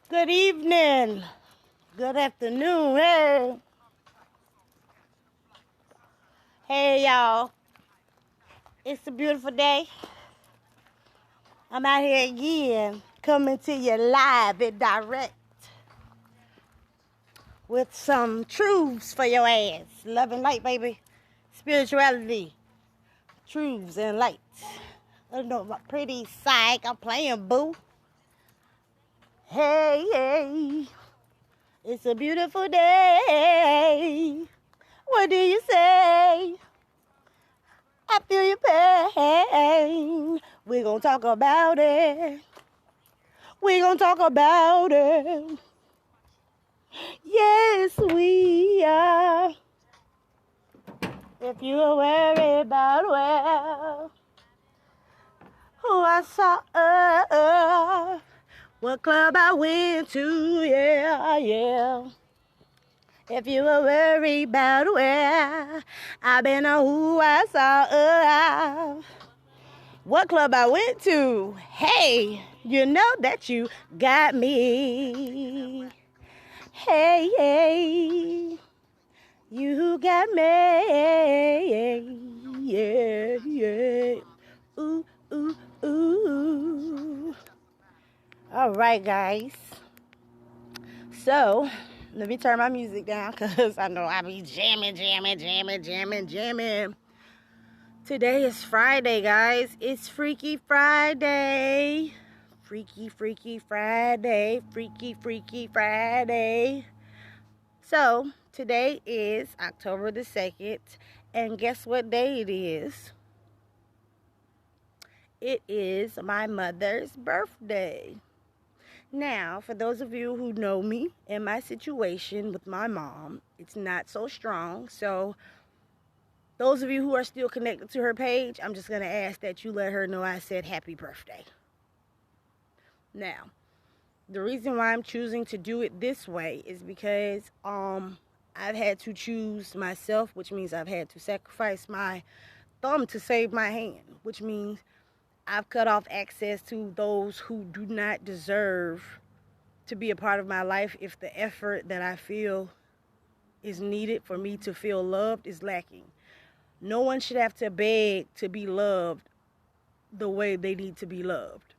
Good evening. Good afternoon. Hey. Hey, y'all. It's a beautiful day. I'm out here again, coming to you live and direct with some truths for your ass. Love and light, baby. Spirituality, truths and light. I don't know, my pretty psych. I'm playing, boo. Hey, hey. It's a beautiful day. What do you say? I feel your pain. We're gonna talk about it. We're gonna talk about it. Yes, we are. If you are worried about who I saw, what club I went to, yeah, yeah. If you were worried about where I've been or who I saw, what club I went to, hey, you know that you got me. Hey, hey, you got me. Yeah, yeah. Ooh, ooh, ooh. All right, guys. So, let me turn my music down because I know I be jamming. Today is Friday, guys. It's Freaky Friday. Freaky Friday. Freaky Friday. So, today is October the 2nd. And guess what day it is? It is my mother's birthday. Now, for those of you who know me and my situation with my mom, it's not so strong. So, those of you who are still connected to her page, I'm just going to ask that you let her know I said happy birthday. Now, the reason why I'm choosing to do it this way is because I've had to choose myself, which means I've had to sacrifice my thumb to save my hand, which means I've cut off access to those who do not deserve to be a part of my life if the effort that I feel is needed for me to feel loved is lacking. No one should have to beg to be loved the way they need to be loved.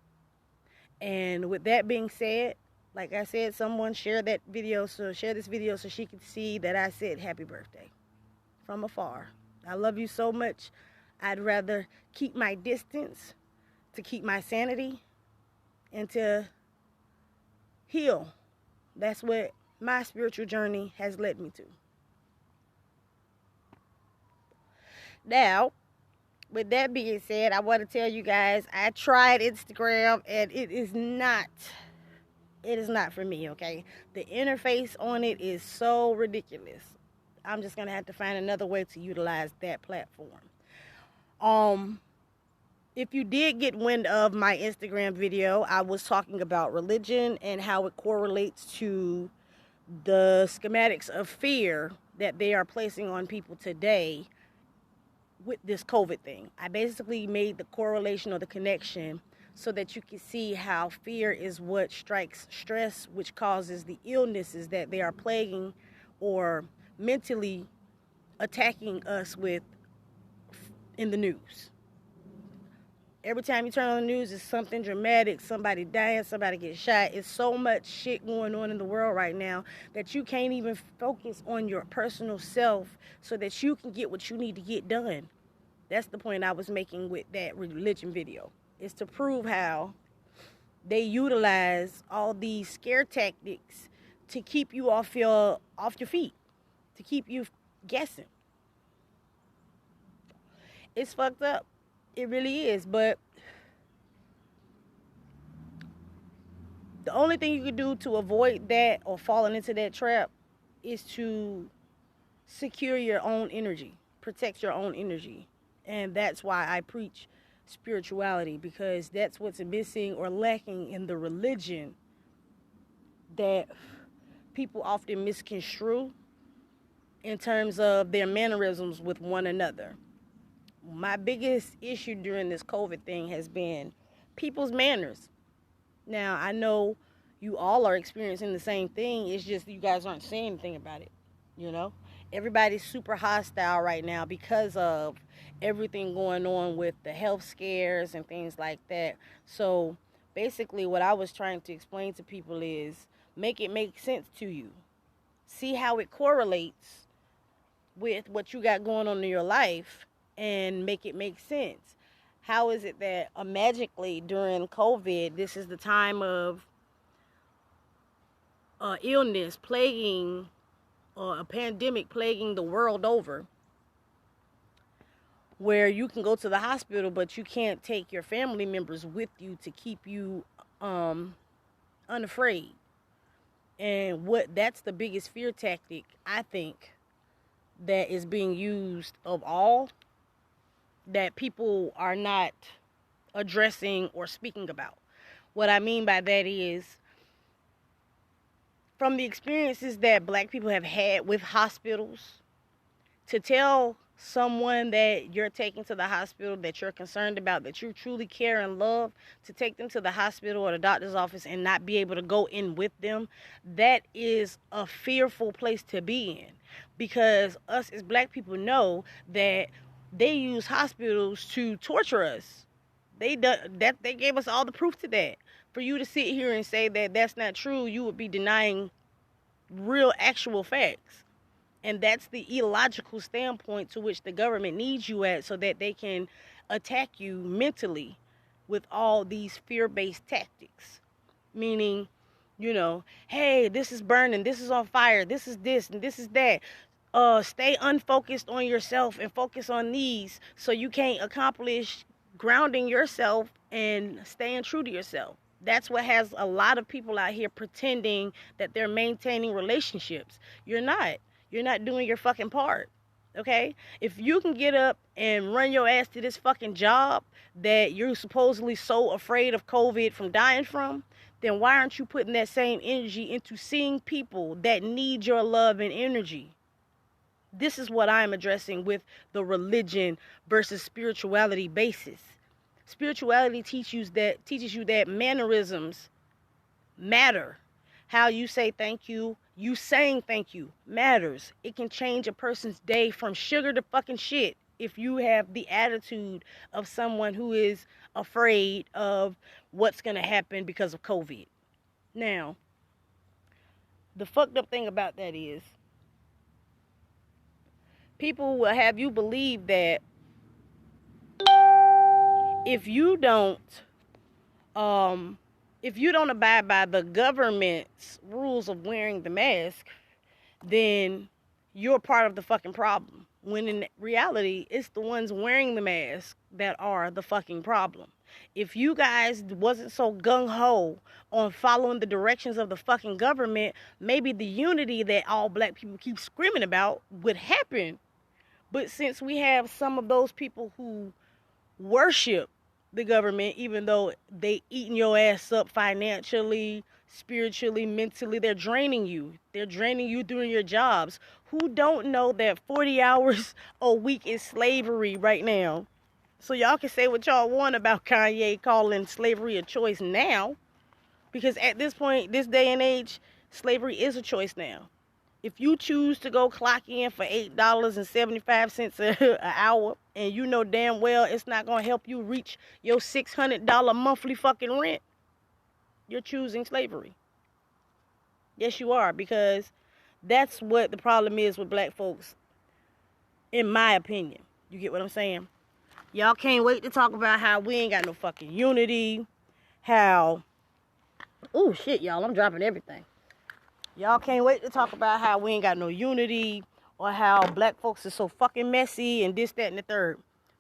And with that being said, like I said, someone share this video so she can see that I said happy birthday from afar. I love you so much. I'd rather keep my distance to keep my sanity and to heal. That's what my spiritual journey has led me to. Now, with that being said, I want to tell you guys, I tried Instagram and it is not for me, okay? The interface on it is so ridiculous. I'm just going to have to find another way to utilize that platform. If you did get wind of my Instagram video, I was talking about religion and how it correlates to the schematics of fear that they are placing on people today with this COVID thing. I basically made the correlation or the connection so that you can see how fear is what strikes stress, which causes the illnesses that they are plaguing or mentally attacking us with in the news. Every time you turn on the news, it's something dramatic, somebody dying, somebody gets shot. It's so much shit going on in the world right now that you can't even focus on your personal self so that you can get what you need to get done. That's the point I was making with that religion video. Is to prove how they utilize all these scare tactics to keep you off your feet, to keep you guessing. It's fucked up. It really is, but the only thing you can do to avoid that or falling into that trap is to secure your own energy, protect your own energy. And that's why I preach spirituality, because that's what's missing or lacking in the religion that people often misconstrue in terms of their mannerisms with one another. My biggest issue during this COVID thing has been people's manners. Now, I know You all are experiencing the same thing. It's just you guys aren't saying anything about it. You know, everybody's super hostile right now because of everything going on with the health scares and things like that. So basically, what I was trying to explain to people is make it make sense to you. See how it correlates with what you got going on in your life and make it make sense. How is it that magically during COVID, this is the time of illness plaguing or a pandemic plaguing the world over, where you can go to the hospital but you can't take your family members with you to keep you unafraid. And that's the biggest fear tactic, I think, that is being used of all, that people are not addressing or speaking about. What I mean by that is, from the experiences that black people have had with hospitals, to tell someone that you're taking to the hospital, that you're concerned about, that you truly care and love, to take them to the hospital or the doctor's office and not be able to go in with them, that is a fearful place to be in. Because us as black people know that they use hospitals to torture us. They gave us all the proof to that. For you to sit here and say that that's not true, you would be denying real, actual facts. And that's the illogical standpoint to which the government needs you at, so that they can attack you mentally with all these fear-based tactics. Meaning, hey, this is burning, this is on fire, this is this, and this is that. Stay unfocused on yourself and focus on these, so you can't accomplish grounding yourself and staying true to yourself. That's what has a lot of people out here pretending that they're maintaining relationships. You're not. You're not doing your fucking part. Okay? If you can get up and run your ass to this fucking job that you're supposedly so afraid of COVID from dying from, then why aren't you putting that same energy into seeing people that need your love and energy? This is what I'm addressing with the religion versus spirituality basis. Spirituality teaches you that mannerisms matter. How you say thank you, you saying thank you matters. It can change a person's day from sugar to fucking shit if you have the attitude of someone who is afraid of what's going to happen because of COVID. Now, the fucked up thing about that is, people will have you believe that if you don't abide by the government's rules of wearing the mask, then you're part of the fucking problem. When in reality, it's the ones wearing the mask that are the fucking problem. If you guys wasn't so gung-ho on following the directions of the fucking government, maybe the unity that all black people keep screaming about would happen. But since we have some of those people who worship the government, even though they eating your ass up financially, spiritually, mentally, they're draining you. They're draining you during your jobs. Who don't know that 40 hours a week is slavery right now? So y'all can say what y'all want about Kanye calling slavery a choice now, because at this point, this day and age, slavery is a choice now. If you choose to go clock in for $8.75 an hour, and you know damn well it's not going to help you reach your $600 monthly fucking rent, you're choosing slavery. Yes, you are, because that's what the problem is with black folks, in my opinion. You get what I'm saying? Y'all can't wait to talk about how we ain't got no fucking unity, how... Oh, shit, y'all, I'm dropping everything. Y'all can't wait to talk about how we ain't got no unity, or how black folks are so fucking messy and this, that, and the third.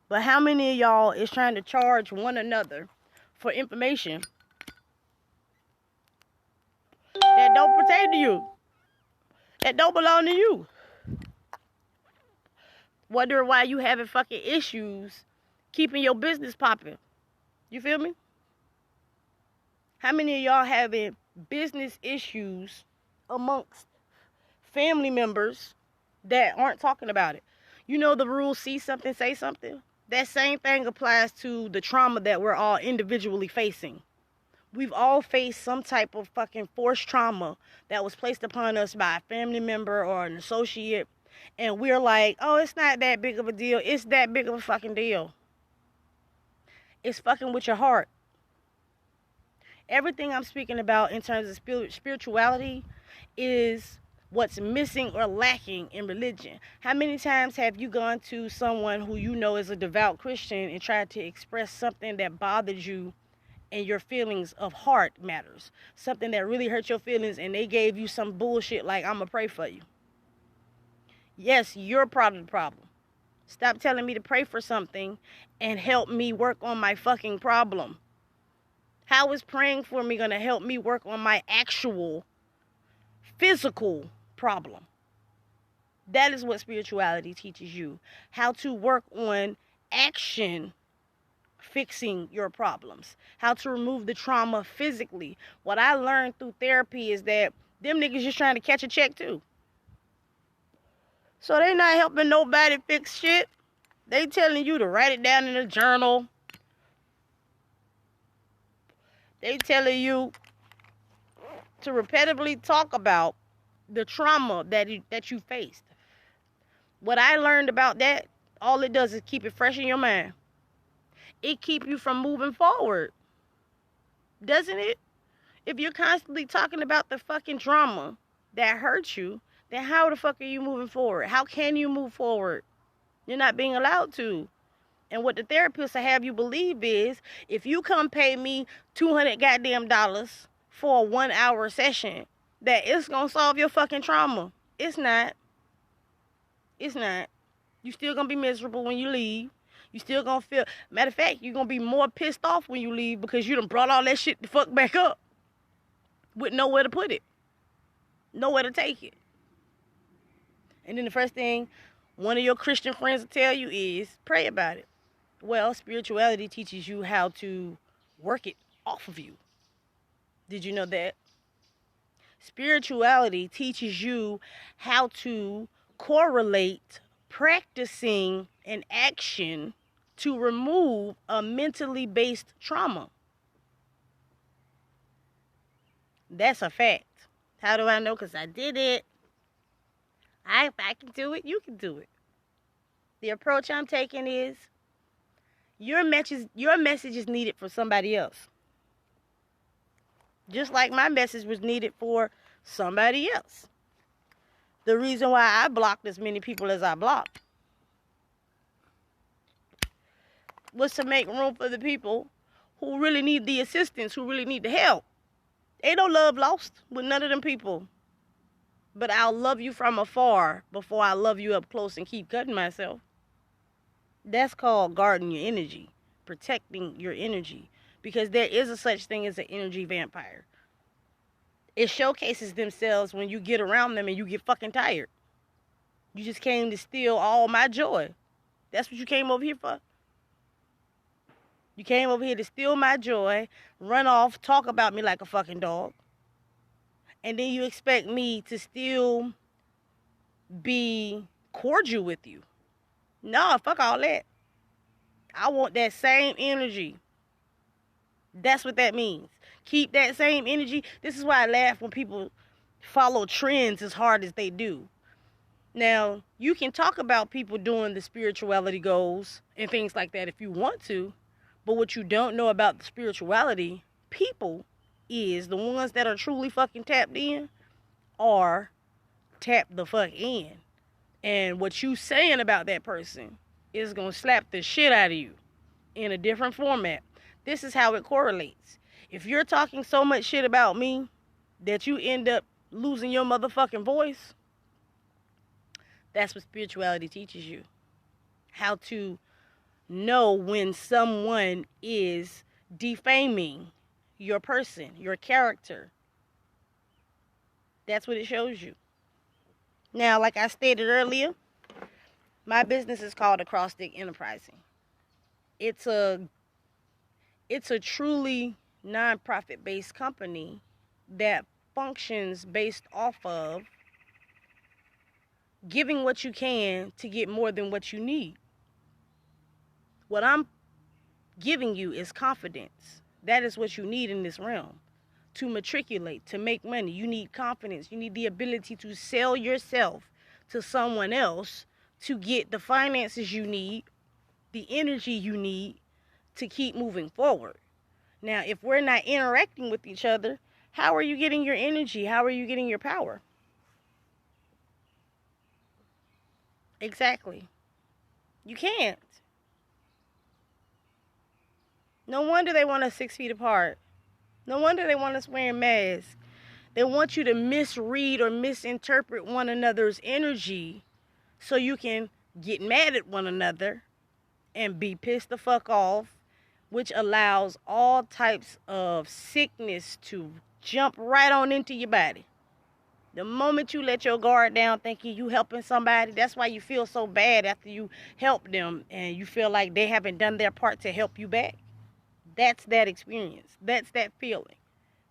But how many of y'all is trying to charge one another for information that don't pertain to you, that don't belong to you? Wondering why you having fucking issues keeping your business popping. You feel me? How many of y'all having business issues amongst family members that aren't talking about it? You know the rule, see something, say something? That same thing applies to the trauma that we're all individually facing. We've all faced some type of fucking forced trauma that was placed upon us by a family member or an associate. And we're like, oh, it's not that big of a deal. It's that big of a fucking deal. It's fucking with your heart. Everything I'm speaking about in terms of spirituality is what's missing or lacking in religion. How many times have you gone to someone who you know is a devout Christian and tried to express something that bothers you and your feelings of heart matters? Something that really hurt your feelings, and they gave you some bullshit like, I'm going to pray for you. Yes, you're part of the problem. Stop telling me to pray for something and help me work on my fucking problem. How is praying for me going to help me work on my actual physical problem? That is what spirituality teaches you. How to work on action fixing your problems. How to remove the trauma physically. What I learned through therapy is that them niggas just trying to catch a check too. So they not helping nobody fix shit. They telling you to write it down in a journal. They telling you to repetitively talk about the trauma that you faced. What I learned about that, all it does is keep it fresh in your mind. It keep you from moving forward. Doesn't it? If you're constantly talking about the fucking trauma that hurt you, then how the fuck are you moving forward? How can you move forward? You're not being allowed to. And what the therapists have you believe is, if you come pay me $200 goddamn dollars for a 1 hour session, that it's gonna solve your fucking trauma. It's not. It's not. You still gonna be miserable when you leave. You still gonna feel, matter of fact, you're gonna be more pissed off when you leave because you done brought all that shit the fuck back up with nowhere to put it. Nowhere to take it. And then the first thing one of your Christian friends will tell you is, pray about it. Well, spirituality teaches you how to work it off of you. Did you know that? Spirituality teaches you how to correlate practicing an action to remove a mentally based trauma. That's a fact. How do I know? Because I did it. If I can do it, you can do it. The approach I'm taking is, your message is needed for somebody else. Just like my message was needed for somebody else. The reason why I blocked as many people as I blocked was to make room for the people who really need the assistance, who really need the help. Ain't no love lost with none of them people. But I'll love you from afar before I love you up close and keep cutting myself. That's called guarding your energy, protecting your energy, because there is a such thing as an energy vampire. It showcases themselves when you get around them and you get fucking tired. You just came to steal all my joy. That's what you came over here for. You came over here to steal my joy, run off, talk about me like a fucking dog. And then you expect me to still be cordial with you. No, fuck all that. I want that same energy. That's what that means. Keep that same energy. This is why I laugh when people follow trends as hard as they do. Now, you can talk about people doing the spirituality goals and things like that if you want to. But what you don't know about the spirituality people is the ones that are truly fucking tapped in are tapped the fuck in. And what you saying about that person is going to slap the shit out of you in a different format. This is how it correlates. If you're talking so much shit about me that you end up losing your motherfucking voice, that's what spirituality teaches you. How to know when someone is defaming your person, your character. That's what it shows you. Now, like I stated earlier, my business is called Acrostic Enterprising. It's a truly non-profit-based company that functions based off of giving what you can to get more than what you need. What I'm giving you is confidence. That is what you need in this realm. To matriculate, to make money, you need confidence. You need the ability to sell yourself to someone else to get the finances you need, the energy you need to keep moving forward. Now, if we're not interacting with each other, how are you getting your energy? How are you getting your power? Exactly. You can't. No wonder they want us 6 feet apart. No wonder they want us wearing masks. They want you to misread or misinterpret one another's energy so you can get mad at one another and be pissed the fuck off, which allows all types of sickness to jump right on into your body. The moment you let your guard down thinking you helping somebody, that's why you feel so bad after you help them and you feel like they haven't done their part to help you back. That's that experience. That's that feeling.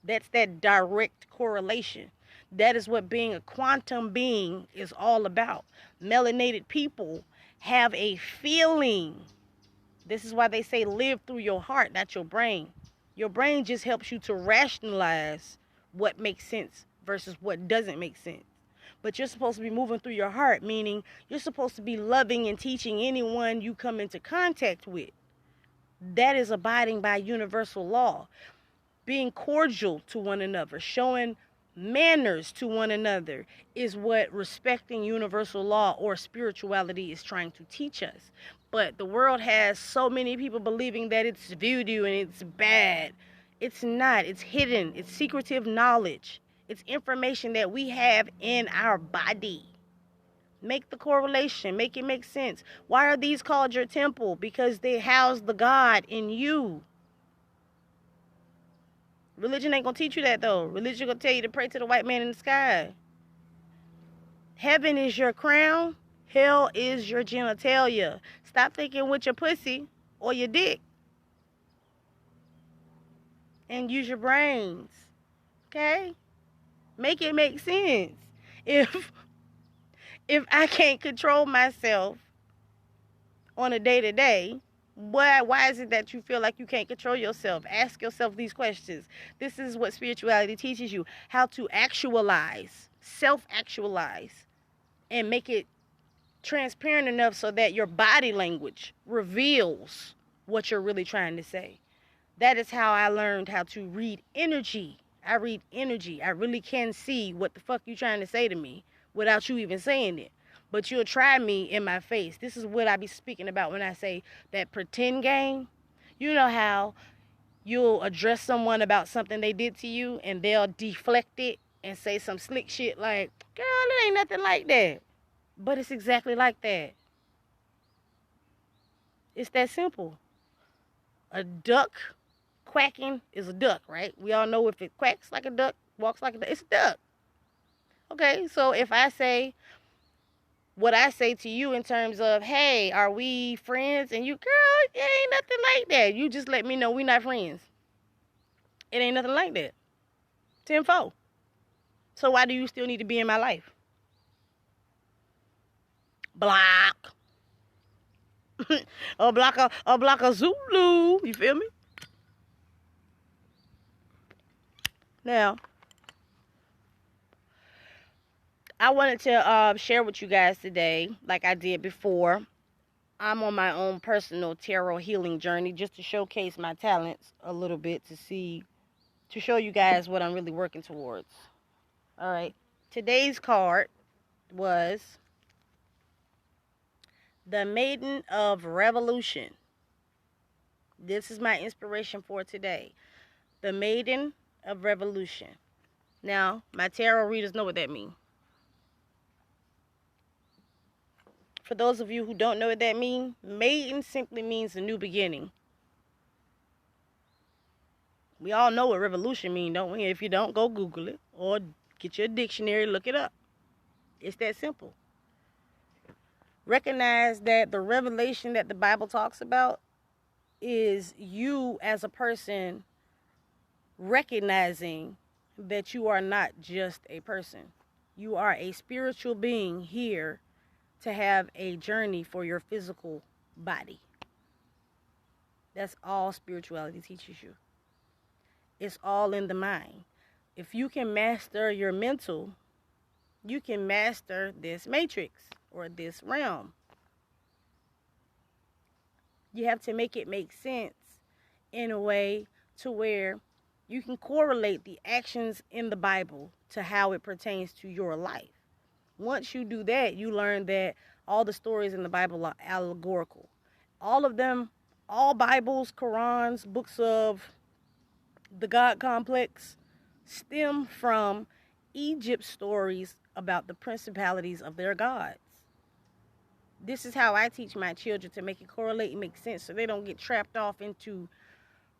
That's that direct correlation. That is what being a quantum being is all about. Melanated people have a feeling. This is why they say live through your heart, not your brain. Your brain just helps you to rationalize what makes sense versus what doesn't make sense. But you're supposed to be moving through your heart, meaning you're supposed to be loving and teaching anyone you come into contact with. That is abiding by universal law. Being cordial to one another, showing manners to one another is what respecting universal law or spirituality is trying to teach us. But the world has so many people believing that it's voodoo and it's bad. It's not. It's hidden. It's secretive knowledge. It's information that we have in our body. Make the correlation. Make it make sense. Why are these called your temple? Because they house the God in you. Religion ain't gonna teach you that, though. Religion gonna tell you to pray to the white man in the sky. Heaven is your crown. Hell is your genitalia. Stop thinking with your pussy or your dick. And use your brains. Okay? Make it make sense. If I can't control myself on a day-to-day, why is it that you feel like you can't control yourself? Ask yourself these questions. This is what spirituality teaches you. How to actualize, self-actualize, and make it transparent enough so that your body language reveals what you're really trying to say. That is how I learned how to read energy. I read energy. I really can see what the fuck you trying to say to me without you even saying it. But you'll try me in my face. This is what I be speaking about when I say that pretend game. You know how you'll address someone about something they did to you and they'll deflect it and say some slick shit like, girl, it ain't nothing like that. But it's exactly like that. It's that simple. A duck quacking is a duck, right? We all know if it quacks like a duck, walks like a duck, it's a duck. Okay, so if I say what I say to you in terms of, hey, are we friends? And you, girl, it ain't nothing like that. You just let me know we not friends. It ain't nothing like that. Tenfold. So why do you still need to be in my life? Block. a block of Zulu. You feel me? Now, I wanted to share with you guys today, like I did before. I'm on my own personal tarot healing journey just to showcase my talents a little bit to show you guys what I'm really working towards. All right. Today's card was the Maiden of Revolution. This is my inspiration for today. The Maiden of Revolution. Now, my tarot readers know what that means. For those of you who don't know what that means, maiden simply means a new beginning. We all know what revolution means, don't we? If you don't, go Google it or get your dictionary, look it up. It's that simple. Recognize that the revelation that the Bible talks about is you as a person recognizing that you are not just a person. You are a spiritual being here to have a journey for your physical body. That's all spirituality teaches you. It's all in the mind. If you can master your mental, you can master this matrix or this realm. You have to make it make sense in a way to where you can correlate the actions in the Bible to how it pertains to your life. Once you do that, you learn that all the stories in the Bible are allegorical. All of them, all Bibles, Qurans, books of the God complex, stem from Egypt's stories about the principalities of their gods. This is how I teach my children to make it correlate and make sense so they don't get trapped off into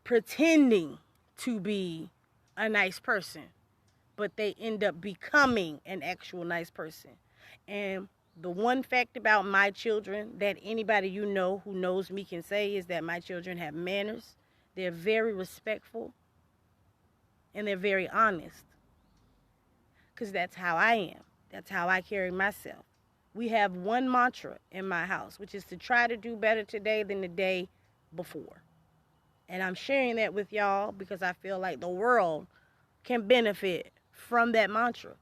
pretending to be a nice person, but they end up becoming an actual nice person. And the one fact about my children that anybody you know who knows me can say is that my children have manners. They're very respectful, and they're very honest. Because that's how I am. That's how I carry myself. We have one mantra in my house, which is to try to do better today than the day before. And I'm sharing that with y'all because I feel like the world can benefit from that mantra.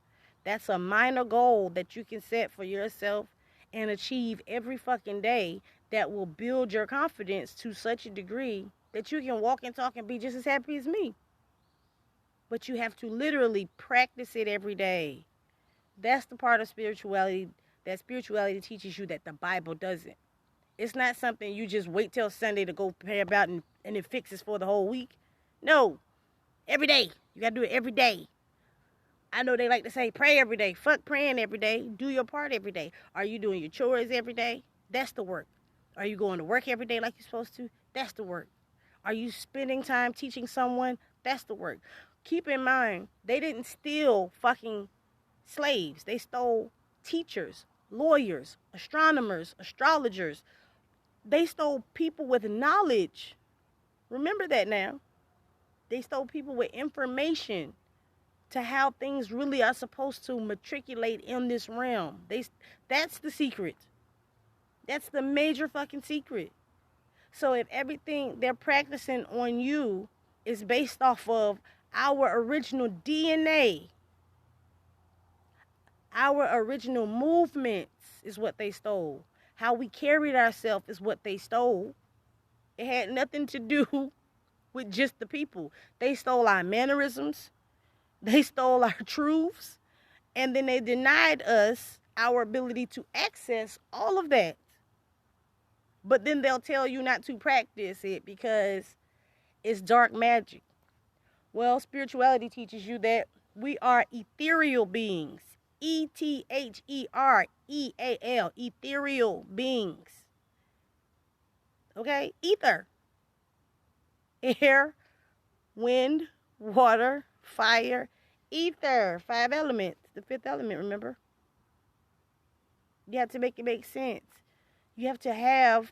That's a minor goal that you can set for yourself and achieve every fucking day that will build your confidence to such a degree that you can walk and talk and be just as happy as me. But you have to literally practice it every day. That's the part of spirituality that spirituality teaches you that the Bible doesn't. It's not something you just wait till Sunday to go pray about and it fixes for the whole week. No. Every day. You got to do it every day. I know they like to say pray every day. Fuck praying every day. Do your part every day. Are you doing your chores every day? That's the work. Are you going to work every day like you're supposed to? That's the work. Are you spending time teaching someone? That's the work. Keep in mind, they didn't steal fucking slaves. They stole teachers, lawyers, astronomers, astrologers. They stole people with knowledge. Remember that now. They stole people with information to how things really are supposed to matriculate in this realm. That's the secret. That's the major fucking secret. So if everything they're practicing on you is based off of our original DNA, our original movements is what they stole. How we carried ourselves is what they stole. It had nothing to do with just the people. They stole our mannerisms. They stole our truths. And then they denied us our ability to access all of that. But then they'll tell you not to practice it because it's dark magic. Well, spirituality teaches you that we are ethereal beings. ETHEREAL, ethereal beings. Okay? Ether. Air, wind, water, fire, ether. 5 elements. The 5th element, remember? You have to make it make sense. You have to have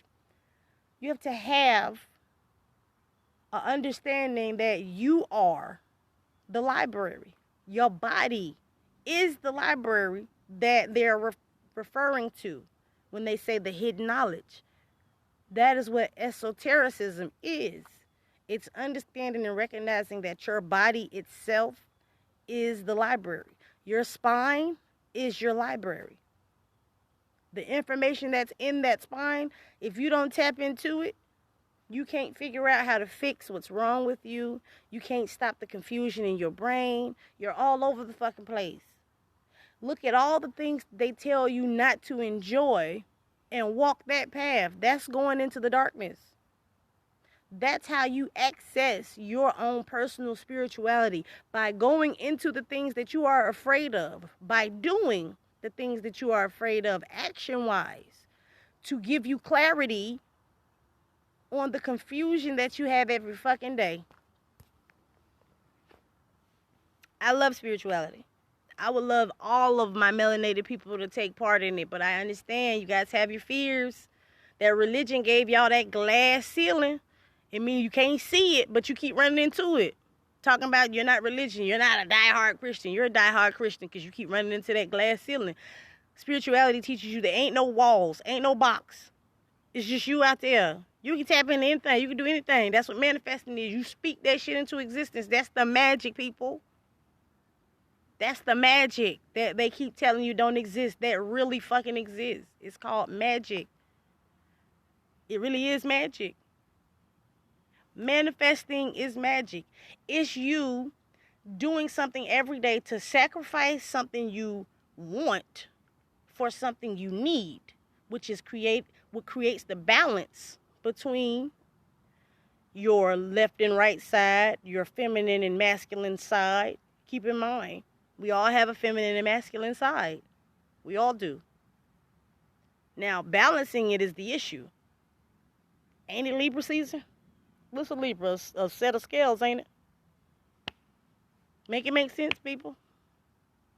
an understanding that you are the library. Your body is the library that they're referring to when they say the hidden knowledge. That is what esotericism is. It's understanding and recognizing that your body itself is the library. Your spine is your library. The information that's in that spine, if you don't tap into it, you can't figure out how to fix what's wrong with you. You can't stop the confusion in your brain. You're all over the fucking place. Look at all the things they tell you not to enjoy and walk that path. That's going into the darkness. That's how you access your own personal spirituality, by going into the things that you are afraid of, by doing the things that you are afraid of action-wise, to give you clarity on the confusion that you have every fucking day. I love spirituality. I would love all of my melanated people to take part in it, but I understand you guys have your fears. That religion gave y'all that glass ceiling. It means you can't see it, but you keep running into it. Talking about you're not religion, you're not a diehard Christian. You're a diehard Christian because you keep running into that glass ceiling. Spirituality teaches you there ain't no walls, ain't no box. It's just you out there. You can tap into anything. You can do anything. That's what manifesting is. You speak that shit into existence. That's the magic, people. That's the magic that they keep telling you don't exist. That really fucking exists. It's called magic. It really is magic. Manifesting is magic. It's you doing something every day to sacrifice something you want for something you need, which is what creates the balance between your left and right side, your feminine and masculine side. Keep in mind, we all have a feminine and masculine side. We all do. Now, balancing it is the issue. Ain't it Libra season? What's a Libra? A set of scales, ain't it? Make it make sense, people.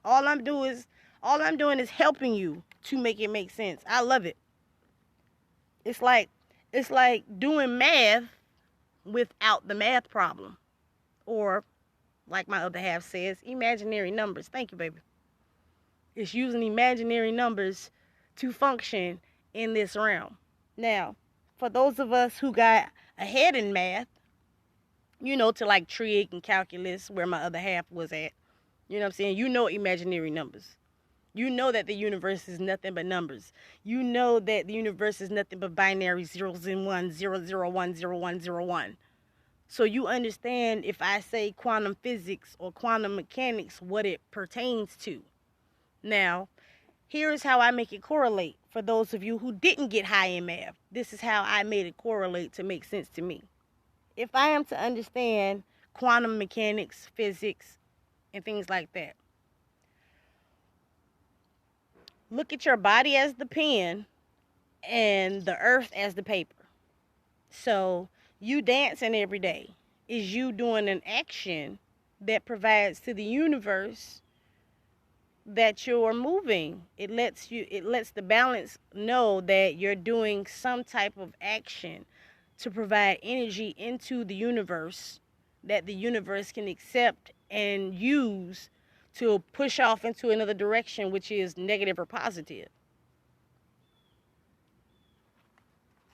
All I'm doing is helping you to make it make sense. I love it. It's like doing math without the math problem. Or, like my other half says, imaginary numbers. Thank you, baby. It's using imaginary numbers to function in this realm. Now, for those of us who got ahead in math, to like trig and calculus, where my other half was at, you know what I'm saying? You know imaginary numbers. You know that the universe is nothing but numbers. You know that the universe is nothing but binary zeros and ones, 0010101. So you understand if I say quantum physics or quantum mechanics, what it pertains to. Now, here's how I make it correlate. For those of you who didn't get high in math, this is how I made it correlate to make sense to me. If I am to understand quantum mechanics, physics, and things like that, look at your body as the pen and the earth as the paper. So you dancing every day is you doing an action that provides to the universe that you're moving. It lets the balance know that you're doing some type of action to provide energy into the universe that the universe can accept and use to push off into another direction, which is negative or positive.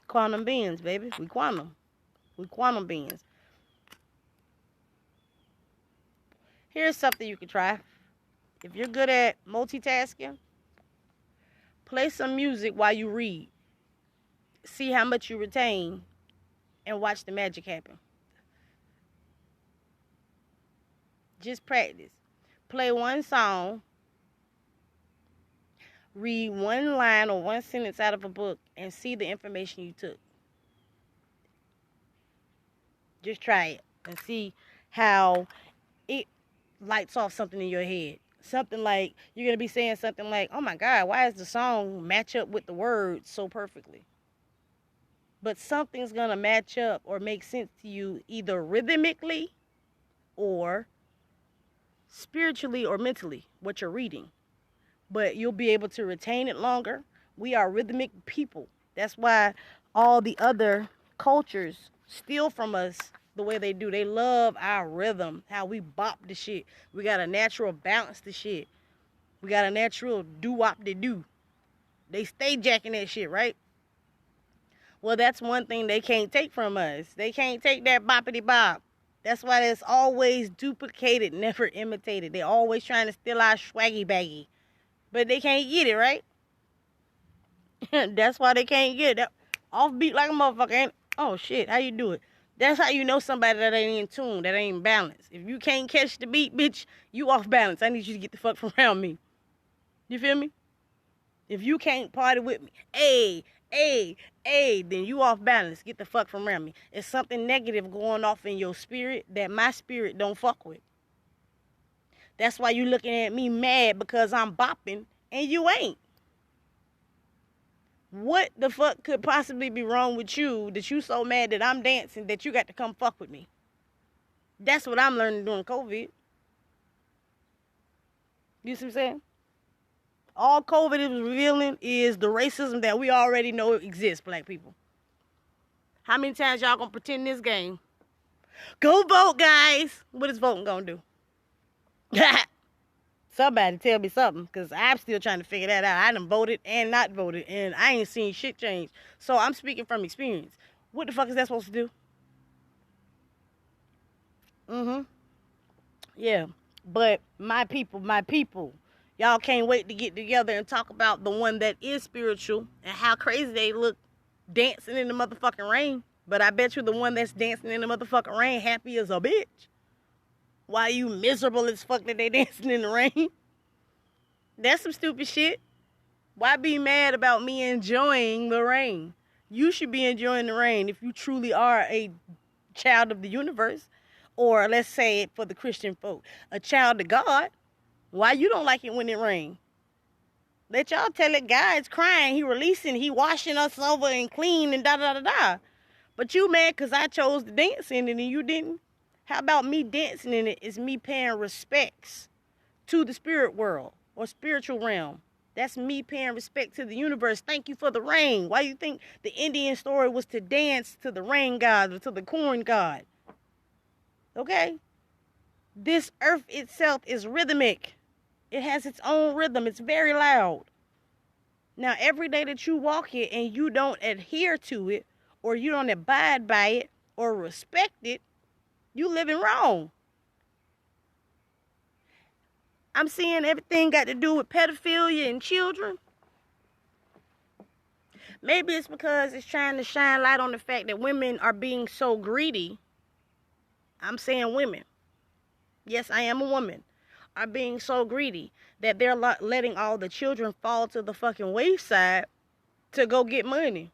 Quantum beings, baby. We quantum beings. Here's something you can try. If you're good at multitasking, play some music while you read. See how much you retain and watch the magic happen. Just practice. Play one song, read one line or one sentence out of a book, and see the information you took. Just try it and see how it lights off something in your head. Something like, you're going to be saying something like, oh my God, why does the song match up with the words so perfectly? But something's going to match up or make sense to you either rhythmically or spiritually or mentally, what you're reading. But you'll be able to retain it longer. We are rhythmic people. That's why all the other cultures steal from us the way they do. They love our rhythm, how we bop the shit. We got a natural balance to shit. We got a natural do-wop-de-do. They stay jacking that shit, right? Well, that's one thing they can't take from us. They can't take that boppity-bop. That's why it's always duplicated, never imitated. They're always trying to steal our swaggy-baggy. But they can't get it, right? That's why they can't get it. Offbeat like a motherfucker, ain't it? Oh, shit, how you do it? That's how you know somebody that ain't in tune, that ain't balanced. If you can't catch the beat, bitch, you off balance. I need you to get the fuck from around me. You feel me? If you can't party with me, then you off balance. Get the fuck from around me. It's something negative going off in your spirit that my spirit don't fuck with. That's why you looking at me mad because I'm bopping and you ain't. What the fuck could possibly be wrong with you that you so mad that I'm dancing that you got to come fuck with me? That's what I'm learning during COVID. You see what I'm saying? All COVID is revealing is the racism that we already know exists, black people. How many times y'all gonna pretend this game? Go vote, guys. What is voting gonna do? Somebody tell me something, because I'm still trying to figure that out. I done voted and not voted, and I ain't seen shit change. So I'm speaking from experience. What the fuck is that supposed to do? Mm-hmm. Yeah. But my people, y'all can't wait to get together and talk about the one that is spiritual and how crazy they look dancing in the motherfucking rain. But I bet you the one that's dancing in the motherfucking rain happy as a bitch. Why you miserable as fuck that they dancing in the rain? That's some stupid shit. Why be mad about me enjoying the rain? You should be enjoying the rain if you truly are a child of the universe. Or let's say it for the Christian folk, a child of God. Why you don't like it when it rains? Let y'all tell it God's crying, he releasing, he washing us over and clean and da-da-da-da. But you mad because I chose to dance in it and you didn't? How about me dancing in it is me paying respects to the spirit world or spiritual realm. That's me paying respect to the universe. Thank you for the rain. Why you think the Indian story was to dance to the rain god or to the corn god? Okay? This earth itself is rhythmic. It has its own rhythm. It's very loud. Now, every day that you walk it and you don't adhere to it, or you don't abide by it, or respect it, you living wrong. I'm seeing everything got to do with pedophilia and children. Maybe it's because it's trying to shine light on the fact that women are being so greedy. I'm saying women. Yes, I am a woman. Are being so greedy that they're letting all the children fall to the fucking wayside to go get money.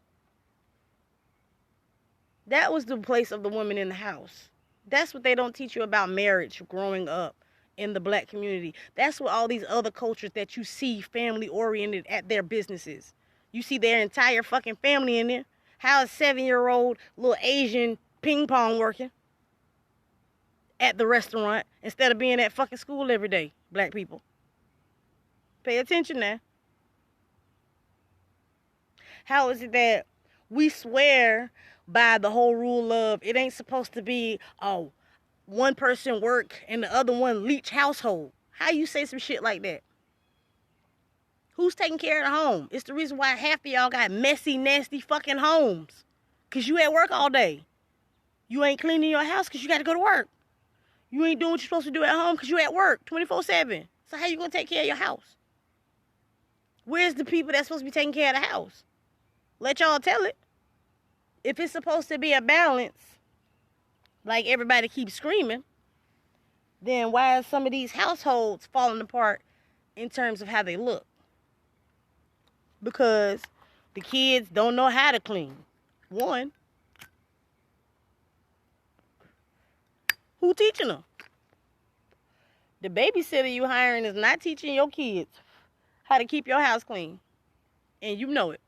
That was the place of the woman in the house. That's what they don't teach you about marriage growing up in the black community. That's what all these other cultures that you see family oriented at their businesses. You see their entire fucking family in there. How is 7-year-old little Asian ping pong working at the restaurant instead of being at fucking school every day, black people? Pay attention now. How is it that we swear by the whole rule of it ain't supposed to be, oh, one person work and the other one leech household? How you say some shit like that? Who's taking care of the home? It's the reason why half of y'all got messy, nasty fucking homes. Because you at work all day. You ain't cleaning your house because you got to go to work. You ain't doing what you're supposed to do at home because you at work 24/7. So how you going to take care of your house? Where's the people that's supposed to be taking care of the house? Let y'all tell it. If it's supposed to be a balance, like everybody keeps screaming, then why are some of these households falling apart in terms of how they look? Because the kids don't know how to clean. One, who teaching them? The babysitter you hiring is not teaching your kids how to keep your house clean. And you know it.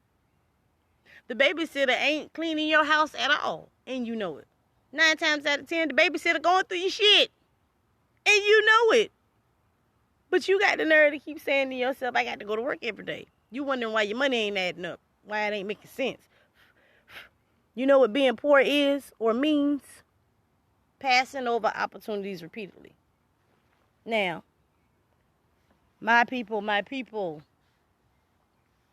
The babysitter ain't cleaning your house at all. And you know it. 9 times out of 10, the babysitter going through your shit. And you know it. But you got the nerve to keep saying to yourself, I got to go to work every day. You wondering why your money ain't adding up. Why it ain't making sense. You know what being poor is or means? Passing over opportunities repeatedly. Now, my people,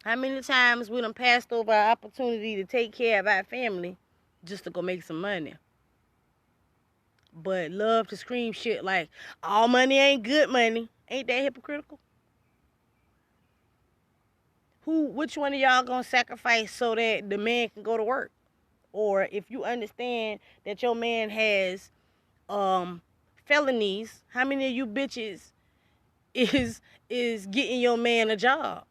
how many times we done passed over our opportunity to take care of our family just to go make some money? But love to scream shit like, all money ain't good money. Ain't that hypocritical? Which one of y'all gonna sacrifice so that the man can go to work? Or if you understand that your man has felonies, how many of you bitches is getting your man a job?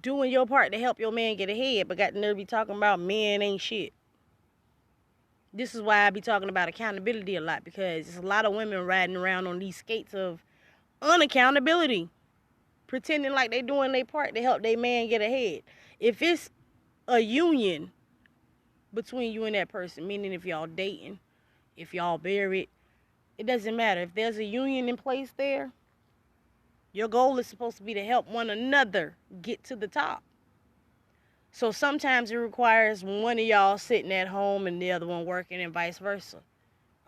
Doing your part to help your man get ahead, but got the nerve be talking about men ain't shit. This is why I be talking about accountability a lot, because there's a lot of women riding around on these skates of unaccountability, pretending like they doing their part to help their man get ahead. If it's a union between you and that person, meaning if y'all dating, if y'all married, it doesn't matter. If there's a union in place there, your goal is supposed to be to help one another get to the top. So sometimes it requires one of y'all sitting at home and the other one working, and vice versa.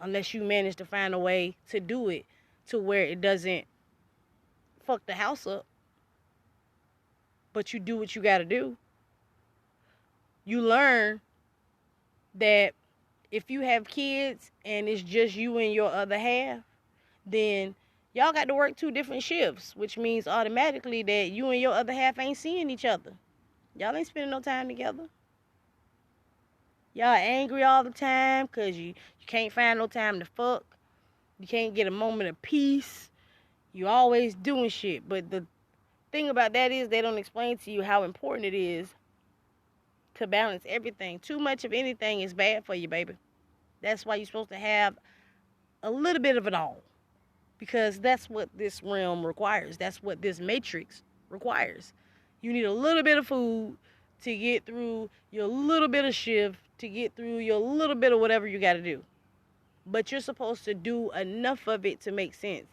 Unless you manage to find a way to do it to where it doesn't fuck the house up. But you do what you gotta do. You learn that if you have kids and it's just you and your other half, then y'all got to work 2 different shifts, which means automatically that you and your other half ain't seeing each other. Y'all ain't spending no time together. Y'all angry all the time because you can't find no time to fuck. You can't get a moment of peace. You always doing shit. But the thing about that is they don't explain to you how important it is to balance everything. Too much of anything is bad for you, baby. That's why you're supposed to have a little bit of it all. Because that's what this realm requires. That's what this matrix requires. You need a little bit of food to get through your little bit of shift, to get through your little bit of whatever you got to do. But you're supposed to do enough of it to make sense.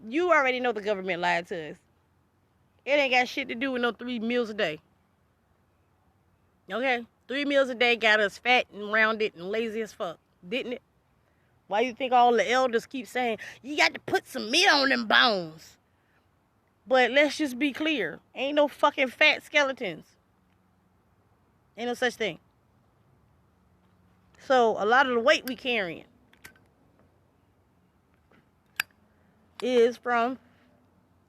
You already know the government lied to us. It ain't got shit to do with no 3 meals a day. Okay? 3 meals a day got us fat and rounded and lazy as fuck. Didn't it? Why you think all the elders keep saying, you got to put some meat on them bones? But let's just be clear. Ain't no fucking fat skeletons. Ain't no such thing. So a lot of the weight we carrying is from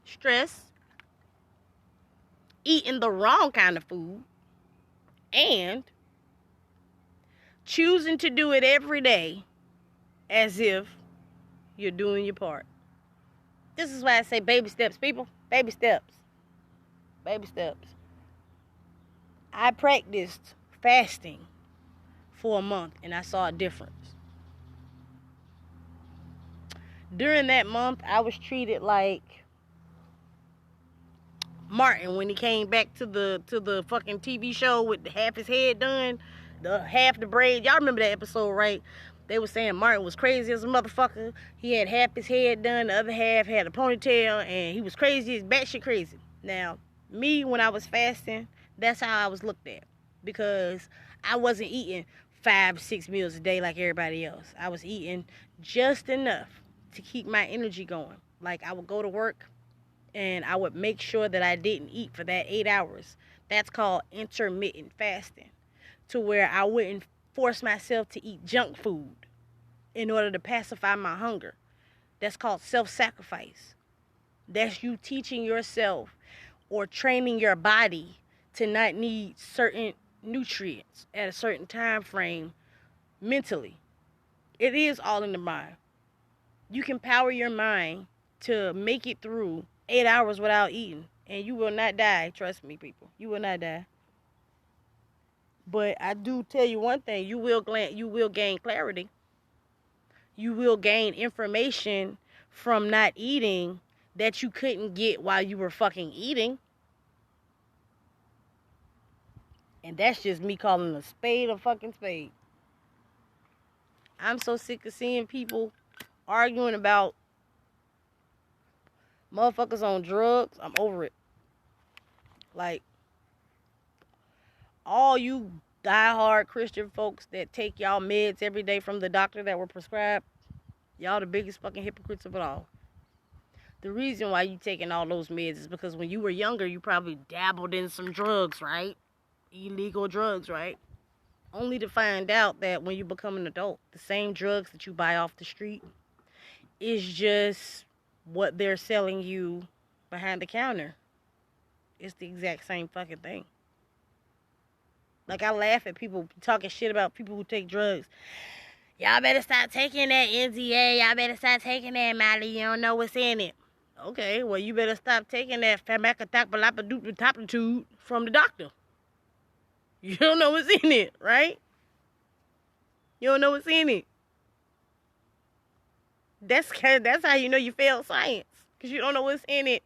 stress, eating the wrong kind of food, and choosing to do it every day as if you're doing your part. This is why I say baby steps, people. Baby steps. Baby steps. I practiced fasting for a month and I saw a difference. During that month, I was treated like Martin when he came back to the fucking TV show with half his head done, half the braid. Y'all remember that episode, right? They were saying Martin was crazy as a motherfucker. He had half his head done, the other half had a ponytail, and he was crazy as batshit crazy. Now, me, when I was fasting, that's how I was looked at. Because I wasn't eating 5, 6 meals a day like everybody else. I was eating just enough to keep my energy going. Like, I would go to work, and I would make sure that I didn't eat for that 8 hours. That's called intermittent fasting. To where I wouldn't force myself to eat junk food in order to pacify my hunger. That's called self-sacrifice. That's you teaching yourself or training your body to not need certain nutrients at a certain time frame mentally. It is all in the mind. You can power your mind to make it through 8 hours without eating, and you will not die. Trust me, people. You will not die. But I do tell you one thing, you will gain clarity. You will gain information from not eating that you couldn't get while you were fucking eating. And that's just me calling a spade a fucking spade. I'm so sick of seeing people arguing about motherfuckers on drugs. I'm over it. Like, all you diehard Christian folks that take y'all meds every day from the doctor that were prescribed, y'all the biggest fucking hypocrites of it all. The reason why you taking all those meds is because when you were younger, you probably dabbled in some drugs, right? Illegal drugs, right? Only to find out that when you become an adult, the same drugs that you buy off the street is just what they're selling you behind the counter. It's the exact same fucking thing. Like, I laugh at people talking shit about people who take drugs. Y'all better stop taking that NZA. Y'all better stop taking that Molly. You don't know what's in it. Okay, well, you better stop taking that famacatapalapatube from the doctor. You don't know what's in it, right? You don't know what's in it. That's how you know you failed science. Because you don't know what's in it.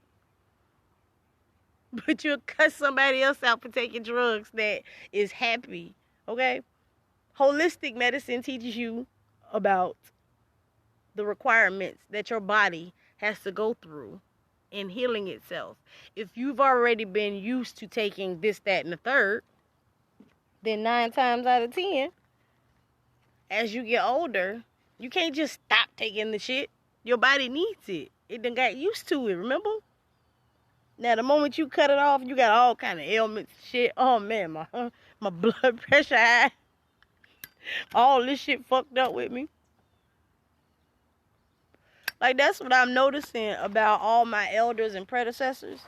But you'll cuss somebody else out for taking drugs that is happy. Okay? Holistic medicine teaches you about the requirements that your body has to go through in healing itself. If you've already been used to taking this, that, and the third, then 9 times out of 10, as you get older, you can't just stop taking the shit. Your body needs it. It done got used to it, remember? Now, the moment you cut it off, you got all kind of ailments, shit. Oh, man, my blood pressure high. All this shit fucked up with me. Like, that's what I'm noticing about all my elders and predecessors.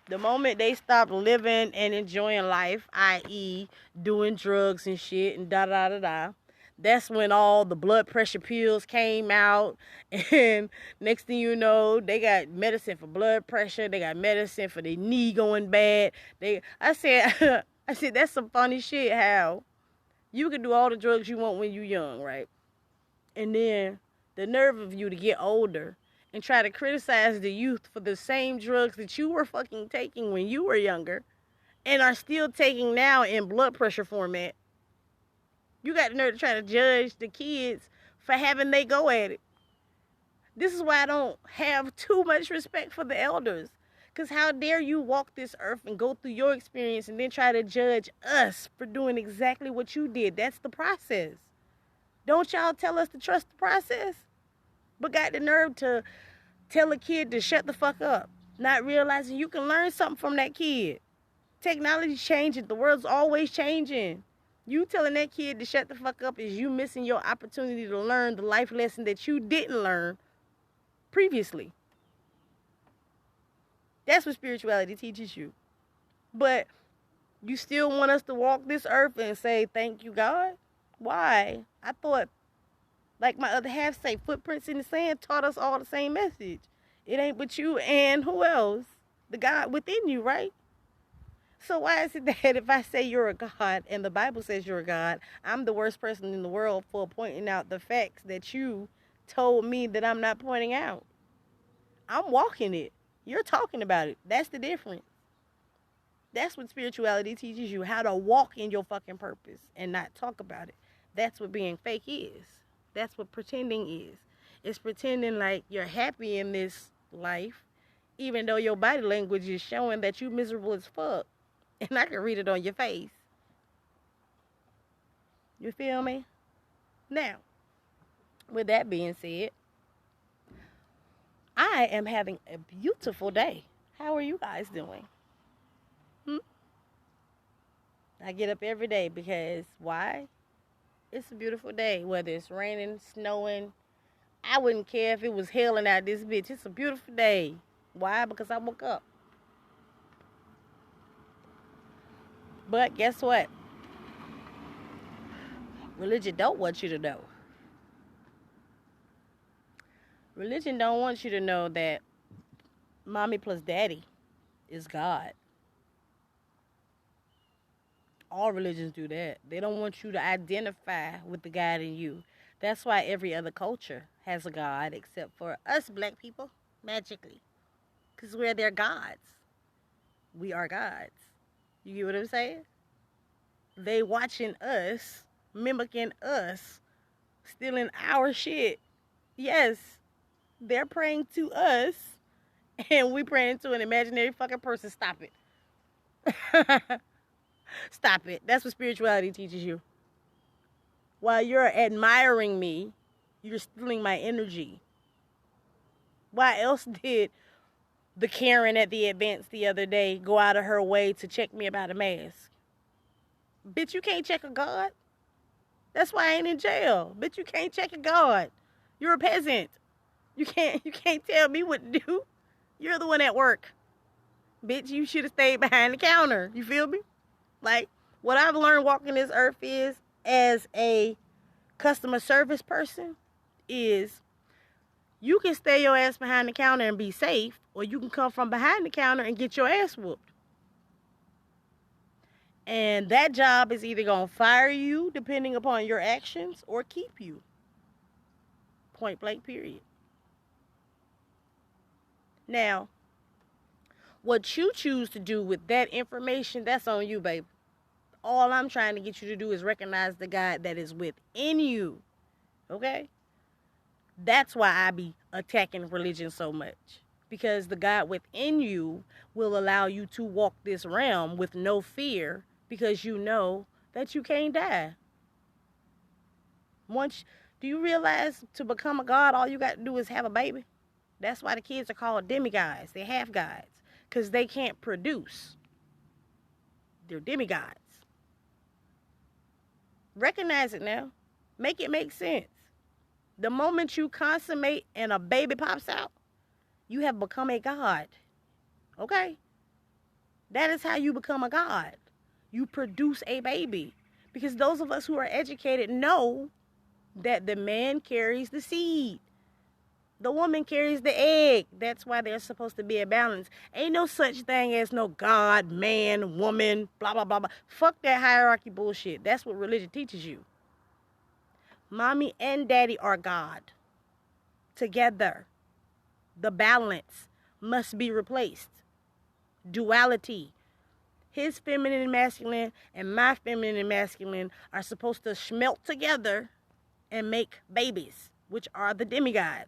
The moment they stopped living and enjoying life, i.e., doing drugs and shit and da da da da, that's when all the blood pressure pills came out. And next thing you know, they got medicine for blood pressure. They got medicine for the knee going bad. I said, that's some funny shit. How you can do all the drugs you want when you're young, right? And then the nerve of you to get older and try to criticize the youth for the same drugs that you were fucking taking when you were younger and are still taking now in blood pressure format. You got the nerve to try to judge the kids for having they go at it. This is why I don't have too much respect for the elders. Because how dare you walk this earth and go through your experience and then try to judge us for doing exactly what you did. That's the process. Don't y'all tell us to trust the process? But got the nerve to tell a kid to shut the fuck up, not realizing you can learn something from that kid. Technology's changing. The world's always changing. You telling that kid to shut the fuck up is you missing your opportunity to learn the life lesson that you didn't learn previously. That's what spirituality teaches you. But you still want us to walk this earth and say, thank you, God? Why? I thought, like my other half say, footprints in the sand taught us all the same message. It ain't but you and who else? The God within you, right? So why is it that if I say you're a God and the Bible says you're a God, I'm the worst person in the world for pointing out the facts that you told me that I'm not pointing out? I'm walking it. You're talking about it. That's the difference. That's what spirituality teaches you, how to walk in your fucking purpose and not talk about it. That's what being fake is. That's what pretending is. It's pretending like you're happy in this life, even though your body language is showing that you're miserable as fuck. And I can read it on your face. You feel me? Now, with that being said, I am having a beautiful day. How are you guys doing? I get up every day because why? It's a beautiful day. Whether it's raining, snowing, I wouldn't care if it was hailing out this bitch. It's a beautiful day. Why? Because I woke up. But guess what? Religion don't want you to know. Religion don't want you to know that mommy plus daddy is God. All religions do that. They don't want you to identify with the God in you. That's why every other culture has a God except for us black people, magically. Because we're their gods. We are gods. You get what I'm saying? They watching us, mimicking us, stealing our shit. Yes, they're praying to us, and we praying to an imaginary fucking person. Stop it. Stop it. That's what spirituality teaches you. While you're admiring me, you're stealing my energy. Why else did the Karen at the events the other day go out of her way to check me about a mask? Bitch, you can't check a God. That's why I ain't in jail. Bitch, you can't check a God. You're a peasant. You can't tell me what to do. You're the one at work. Bitch, you should have stayed behind the counter. You feel me? Like, what I've learned walking this earth is, as a customer service person, is you can stay your ass behind the counter and be safe, or you can come from behind the counter and get your ass whooped. And that job is either going to fire you, depending upon your actions, or keep you. Point blank, period. Now, what you choose to do with that information, that's on you, baby. All I'm trying to get you to do is recognize the God that is within you. Okay? That's why I be attacking religion so much. Because the God within you will allow you to walk this realm with no fear, because you know that you can't die. Do you realize to become a God, all you got to do is have a baby? That's why the kids are called demigods. They're half gods. Because they can't produce. They're demigods. Recognize it now. Make it make sense. The moment you consummate and a baby pops out, you have become a god. Okay? That is how you become a god. You produce a baby. Because those of us who are educated know that the man carries the seed. The woman carries the egg. That's why there's supposed to be a balance. Ain't no such thing as no God, man, woman, blah, blah, blah, blah. Fuck that hierarchy bullshit. That's what religion teaches you. Mommy and daddy are God. Together. The balance must be replaced. Duality. His feminine and masculine and my feminine and masculine are supposed to smelt together and make babies, which are the demigods.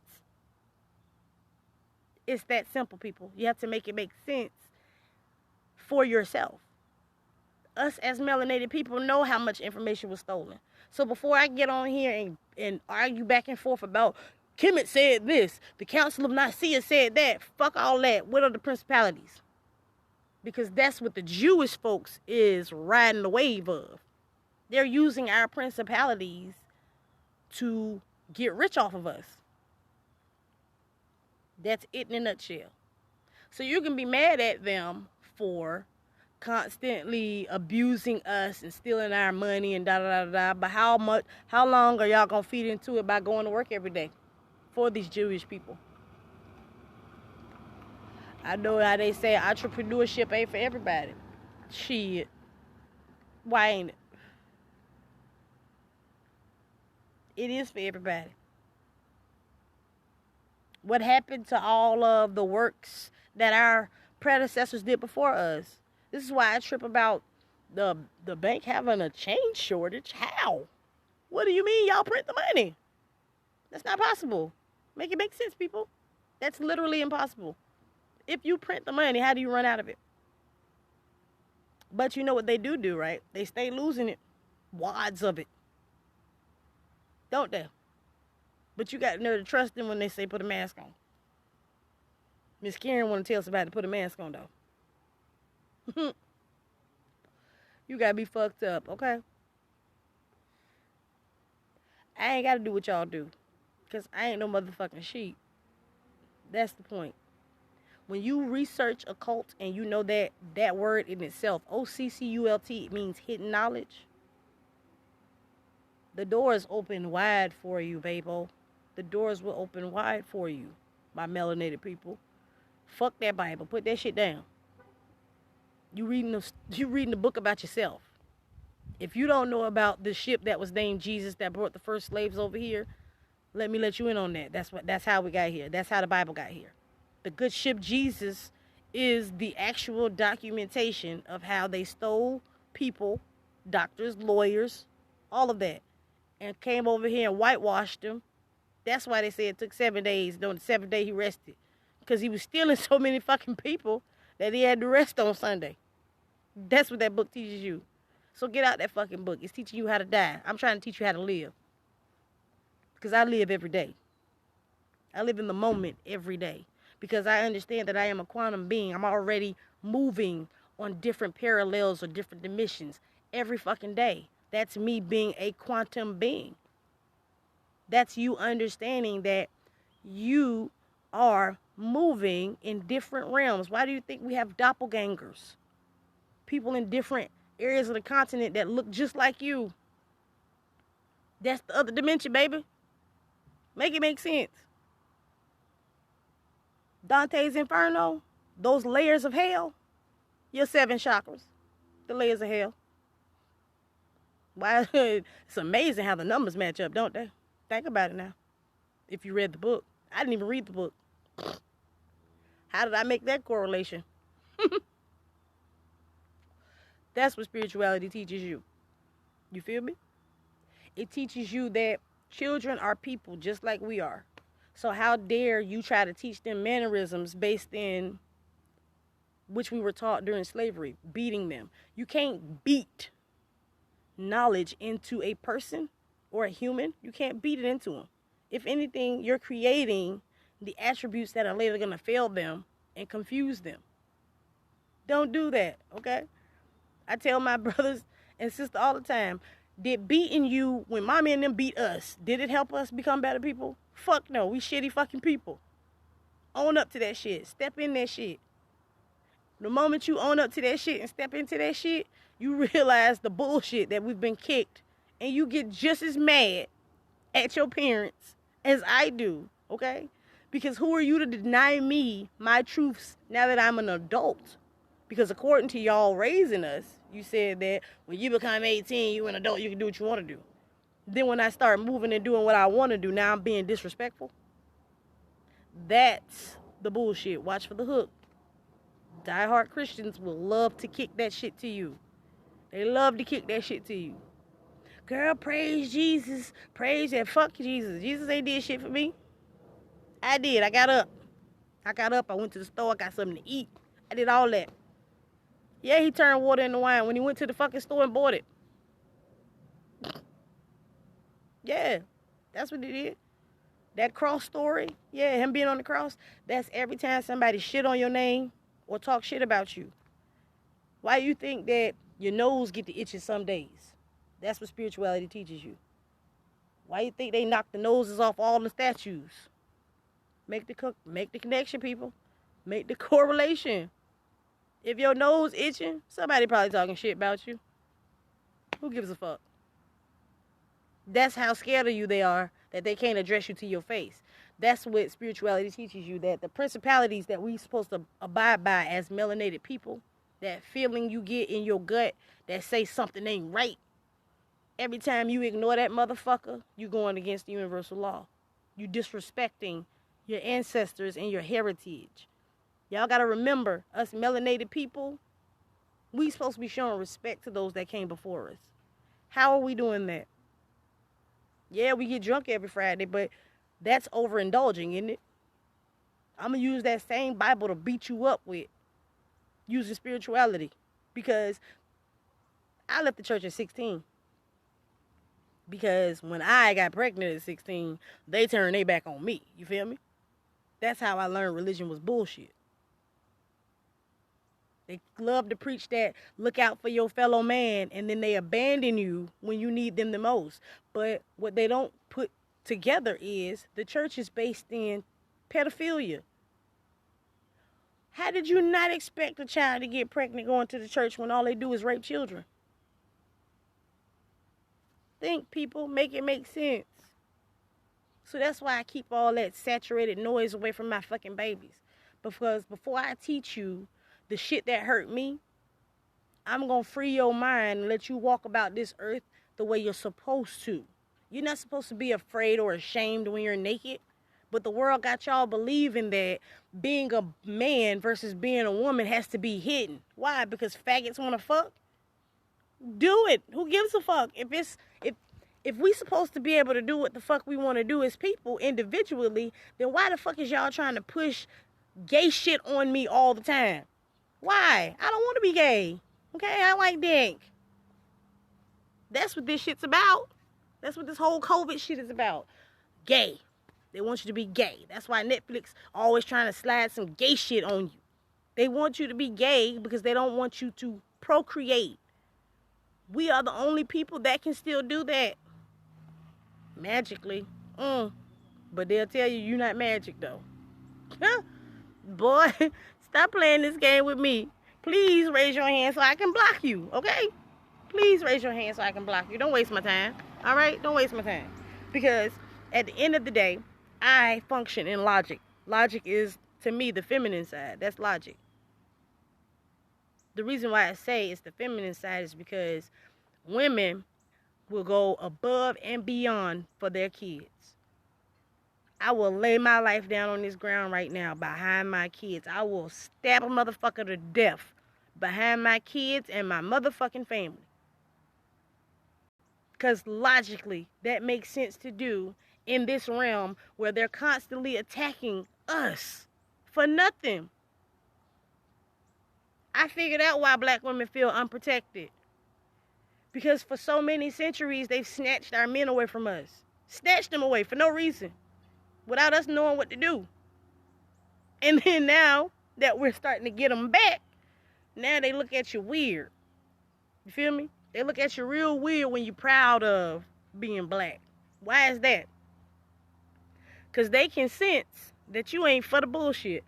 It's that simple, people. You have to make it make sense for yourself. Us as melanated people know how much information was stolen. So before I get on here and argue back and forth about Kemet said this, the Council of Nicaea said that, fuck all that. What are the principalities? Because that's what the Jewish folks is riding the wave of. They're using our principalities to get rich off of us. That's it in a nutshell. So you can be mad at them for constantly abusing us and stealing our money and da da da da. But how long are y'all gonna feed into it by going to work every day for these Jewish people? I know how they say entrepreneurship ain't for everybody. Shit. Why ain't it? It is for everybody. What happened to all of the works that our predecessors did before us? This is why I trip about the bank having a change shortage. How? What do you mean y'all print the money? That's not possible. Make it make sense, people. That's literally impossible. If you print the money, how do you run out of it? But you know what they do, right? They stay losing it. Wads of it. Don't they? But you got to trust them when they say put a mask on. Miss Karen want to tell somebody to put a mask on, though. You got to be fucked up, okay? I ain't got to do what y'all do. Because I ain't no motherfucking sheep. That's the point. When you research occult and you know that word in itself, OCCULT, it means hidden knowledge. The doors open wide for you, babo. The doors will open wide for you, my melanated people. Fuck that Bible. Put that shit down. You reading the book about yourself. If you don't know about the ship that was named Jesus that brought the first slaves over here, let me let you in on that. That's how we got here. That's how the Bible got here. The good ship Jesus is the actual documentation of how they stole people, doctors, lawyers, all of that, and came over here and whitewashed them. That's why they say it took 7 days. On the 7th day, he rested. Because he was stealing so many fucking people that he had to rest on Sunday. That's what that book teaches you. So get out that fucking book. It's teaching you how to die. I'm trying to teach you how to live. Because I live every day. I live in the moment every day. Because I understand that I am a quantum being. I'm already moving on different parallels or different dimensions every fucking day. That's me being a quantum being. That's you understanding that you are moving in different realms. Why do you think we have doppelgangers? People in different areas of the continent that look just like you. That's the other dimension, baby. Make it make sense. Dante's Inferno, those layers of hell, your 7 chakras, the layers of hell. Why? It's amazing how the numbers match up, don't they? Think about it now. If you read the book. I didn't even read the book. How did I make that correlation? That's what spirituality teaches you. You feel me? It teaches you that children are people just like we are. So how dare you try to teach them mannerisms based in which we were taught during slavery, beating them. You can't beat knowledge into a person or a human. You can't beat it into them. If anything, you're creating the attributes that are later going to fail them and confuse them. Don't do that, okay? I tell my brothers and sisters all the time, Did beating you when mommy and them beat us, did it help us become better people? Fuck no. We shitty fucking people. Own up to that shit. Step in that shit. The moment you own up to that shit and step into that shit, you realize the bullshit that we've been kicked. And you get just as mad at your parents as I do, okay? Because who are you to deny me my truths now that I'm an adult? Because according to y'all raising us, you said that when you become 18, you an adult, you can do what you want to do. Then when I start moving and doing what I want to do, now I'm being disrespectful. That's the bullshit. Watch for the hook. Diehard Christians will love to kick that shit to you. They love to kick that shit to you. Girl, praise Jesus. Praise and fuck Jesus. Jesus ain't did shit for me. I did. I got up. I went to the store. I got something to eat. I did all that. Yeah, he turned water into wine when he went to the fucking store and bought it. Yeah, that's what he did. That cross story, yeah, him being on the cross, that's every time somebody shit on your name or talk shit about you. Why you think that your nose get to itching some days? That's what spirituality teaches you. Why you think they knock the noses off all the statues? Make the connection, people. Make the correlation. If your nose itching, somebody probably talking shit about you. Who gives a fuck? That's how scared of you they are that they can't address you to your face. That's what spirituality teaches you, that the principalities that we supposed to abide by as melanated people, that feeling you get in your gut that say something ain't right, every time you ignore that motherfucker, you going against the universal law. You disrespecting your ancestors and your heritage. Y'all got to remember, us melanated people, we supposed to be showing respect to those that came before us. How are we doing that? Yeah, we get drunk every Friday, but that's overindulging, isn't it? I'm going to use that same Bible to beat you up with, using spirituality. Because I left the church at 16. Because when I got pregnant at 16, they turned their back on me. You feel me? That's how I learned religion was bullshit. They love to preach that, look out for your fellow man, and then they abandon you when you need them the most. But what they don't put together is the church is based in pedophilia. How did you not expect a child to get pregnant going to the church when all they do is rape children? Think, people, make it make sense. So that's why I keep all that saturated noise away from my fucking babies. Because before I teach you the shit that hurt me, I'm going to free your mind and let you walk about this earth the way you're supposed to. You're not supposed to be afraid or ashamed when you're naked. But the world got y'all believing that being a man versus being a woman has to be hidden. Why? Because faggots want to fuck? Do it. Who gives a fuck? If we supposed to be able to do what the fuck we want to do as people individually, then why the fuck is y'all trying to push gay shit on me all the time? Why? I don't want to be gay. Okay? I like dick. That's what this shit's about. That's what this whole COVID shit is about. Gay. They want you to be gay. That's why Netflix always trying to slide some gay shit on you. They want you to be gay because they don't want you to procreate. We are the only people that can still do that. Magically. But they'll tell you you're not magic, though. Boy, stop playing this game with me. Please raise your hand so I can block you, okay? Please raise your hand so I can block you. Don't waste my time, all right? Don't waste my time. Because at the end of the day, I function in logic. Logic is, to me, the feminine side. That's logic. The reason why I say it's the feminine side is because women will go above and beyond for their kids. I will lay my life down on this ground right now behind my kids. I will stab a motherfucker to death behind my kids and my motherfucking family. Because logically, that makes sense to do in this realm where they're constantly attacking us for nothing. I figured out why black women feel unprotected. Because for so many centuries, they've snatched our men away from us. Snatched them away for no reason. Without us knowing what to do. And then now that we're starting to get them back, now they look at you weird. You feel me? They look at you real weird when you're proud of being black. Why is that? Because they can sense that you ain't for the bullshit.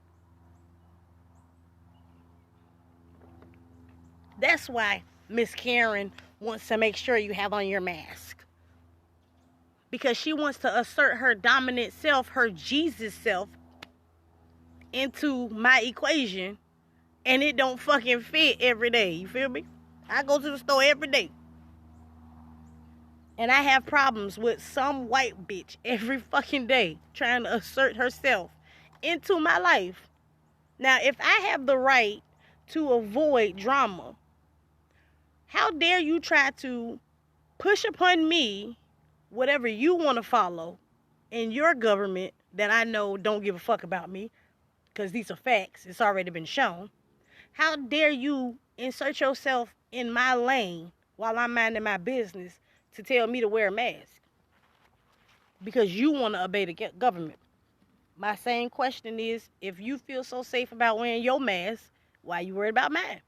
That's why Miss Karen wants to make sure you have on your mask. Because she wants to assert her dominant self, her Jesus self, into my equation. And it don't fucking fit every day. You feel me? I go to the store every day. And I have problems with some white bitch every fucking day trying to assert herself into my life. Now, if I have the right to avoid drama, how dare you try to push upon me whatever you want to follow in your government that I know don't give a fuck about me, because these are facts. It's already been shown. How dare you insert yourself in my lane while I'm minding my business to tell me to wear a mask because you want to obey the government? My same question is, if you feel so safe about wearing your mask, why you worried about mine?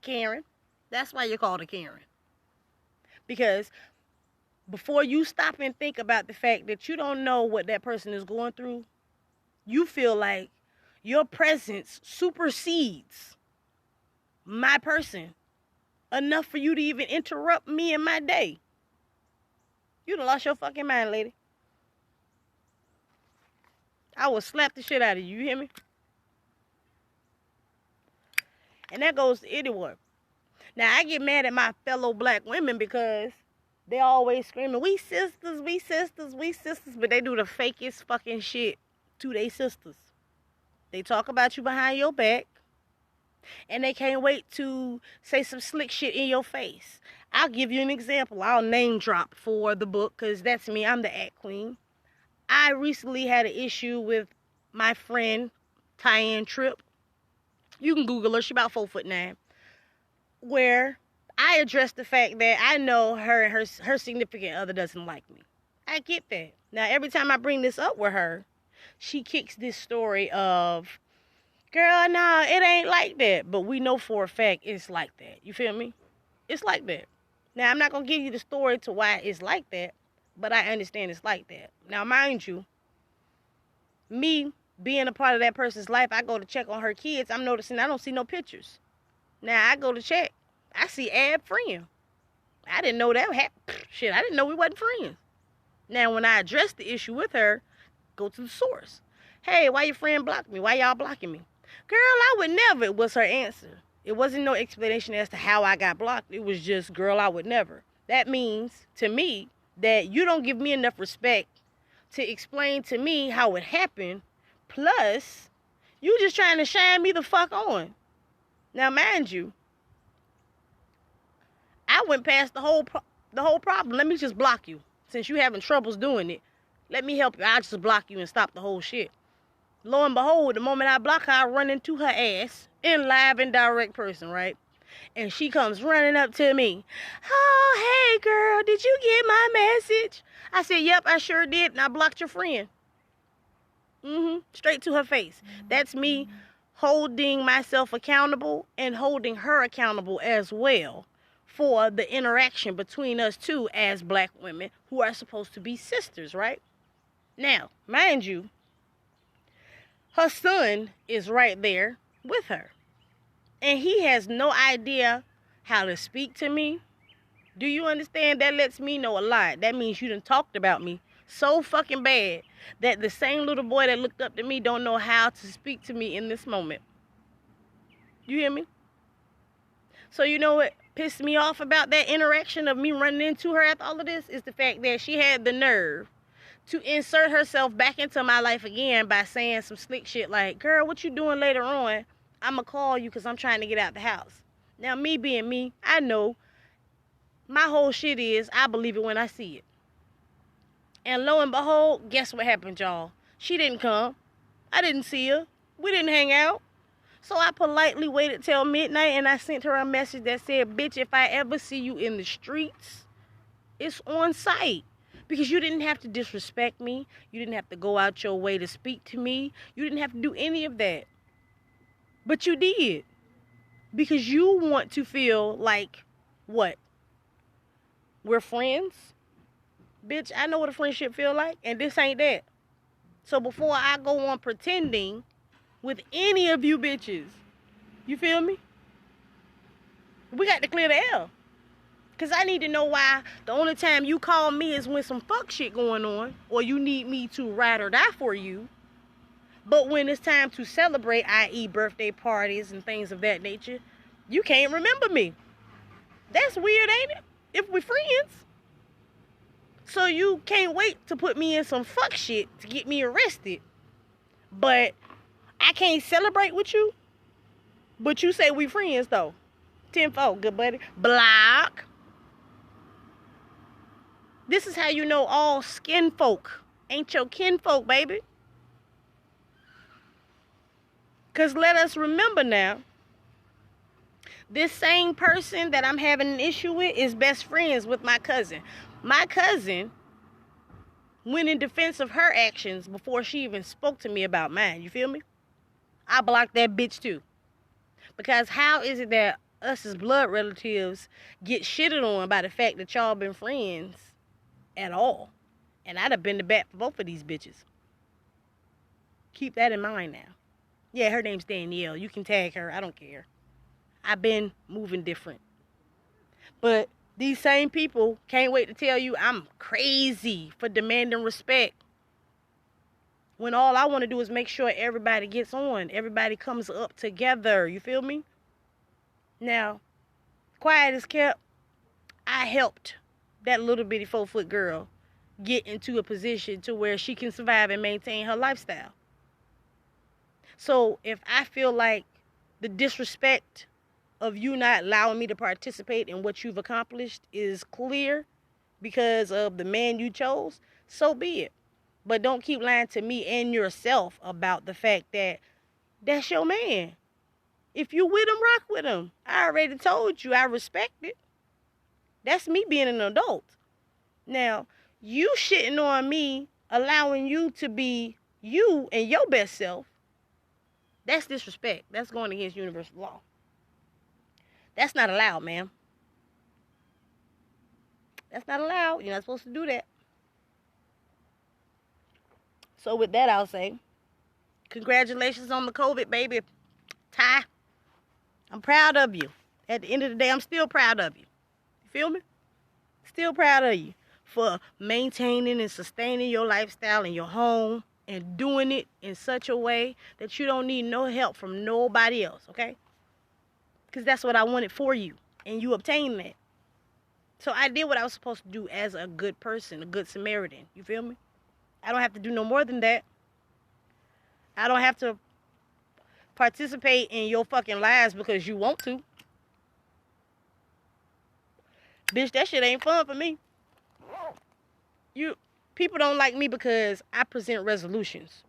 Karen. That's why you're called a Karen. Because before you stop and think about the fact that you don't know what that person is going through, you feel like your presence supersedes my person enough for you to even interrupt me in my day. You done lost your fucking mind, lady. I will slap the shit out of you. You hear me? And that goes to anyone. Now, I get mad at my fellow black women because they always screaming, we sisters, we sisters, we sisters. But they do the fakest fucking shit to their sisters. They talk about you behind your back. And they can't wait to say some slick shit in your face. I'll give you an example. I'll name drop for the book because that's me. I'm the act queen. I recently had an issue with my friend, Tyann Tripp. You can Google her. She's about 4'9", where I addressed the fact that I know her significant other doesn't like me. I get that. Now, every time I bring this up with her, she kicks this story of, girl, nah, it ain't like that. But we know for a fact it's like that. You feel me? It's like that. Now, I'm not going to give you the story to why it's like that, but I understand it's like that. Now, mind you, me being a part of that person's life, I go to check on her kids. I'm noticing I don't see no pictures. Now, I go to check. I see add friend. I didn't know that happened. Shit, I didn't know we wasn't friends. Now, when I address the issue with her, go to the source. Hey, why your friend blocked me? Why y'all blocking me? Girl, I would never, was her answer. It wasn't no explanation as to how I got blocked. It was just, girl, I would never. That means, to me, that you don't give me enough respect to explain to me how it happened. Plus, you just trying to shine me the fuck on. Now, mind you, I went past the whole problem. Let me just block you. Since you having troubles doing it, let me help you. I'll just block you and stop the whole shit. Lo and behold, the moment I block her, I run into her ass in live and direct person, right? And she comes running up to me. Oh, hey, girl, did you get my message? I said, yep, I sure did, and I blocked your friend. Straight to her face. That's me holding myself accountable and holding her accountable as well for the interaction between us two as black women who are supposed to be sisters, right? Now, mind you, her son is right there with her. And he has no idea how to speak to me. Do you understand? That lets me know a lot. That means you done talked about me so fucking bad that the same little boy that looked up to me don't know how to speak to me in this moment. You hear me? So you know what pissed me off about that interaction of me running into her after all of this is the fact that she had the nerve to insert herself back into my life again by saying some slick shit like, girl, what you doing later on? I'm going to call you because I'm trying to get out the house. Now, me being me, I know my whole shit is I believe it when I see it. And lo and behold, guess what happened, y'all? She didn't come. I didn't see her. We didn't hang out. So I politely waited till midnight and I sent her a message that said, bitch, if I ever see you in the streets, it's on sight. Because you didn't have to disrespect me. You didn't have to go out your way to speak to me. You didn't have to do any of that. But you did. Because you want to feel like, what? We're friends. Bitch, I know what a friendship feel like, and this ain't that. So before I go on pretending with any of you bitches, you feel me? We got to clear the air. Because I need to know why the only time you call me is when some fuck shit going on, or you need me to ride or die for you. But when it's time to celebrate, i.e. birthday parties and things of that nature, you can't remember me. That's weird, ain't it? If we're friends. So you can't wait to put me in some fuck shit to get me arrested. But I can't celebrate with you. But you say we friends though. 10-4, good buddy. Block. This is how you know all skin folk ain't your kinfolk, baby. Because let us remember now, this same person that I'm having an issue with is best friends with my cousin. My cousin went in defense of her actions before she even spoke to me about mine. You feel me? I blocked that bitch too. Because how is it that us as blood relatives get shitted on by the fact that y'all been friends at all? And I'd have been the bat for both of these bitches. Keep that in mind now. Yeah, her name's Danielle. You can tag her. I don't care. I've been moving different. But these same people can't wait to tell you I'm crazy for demanding respect. When all I want to do is make sure everybody gets on. Everybody comes up together. You feel me? Now, quiet as kept, I helped that little bitty 4-foot girl get into a position to where she can survive and maintain her lifestyle. So if I feel like the disrespect of you not allowing me to participate in what you've accomplished is clear because of the man you chose, so be it. But don't keep lying to me and yourself about the fact that that's your man. If you with him, rock with him. I already told you I respect it. That's me being an adult. Now, you shitting on me, allowing you to be you and your best self, that's disrespect. That's going against universal law. That's not allowed, ma'am. That's not allowed. You're not supposed to do that. So with that, I'll say, congratulations on the COVID, baby. Ty, I'm proud of you. At the end of the day, I'm still proud of you. You feel me? Still proud of you for maintaining and sustaining your lifestyle in your home and doing it in such a way that you don't need no help from nobody else, okay? Because that's what I wanted for you, and you obtained that. So I did what I was supposed to do as a good person, a good Samaritan. You feel me? I don't have to do no more than that. I don't have to participate in your fucking lives because you want to. Bitch, that shit ain't fun for me. People don't like me because I present resolutions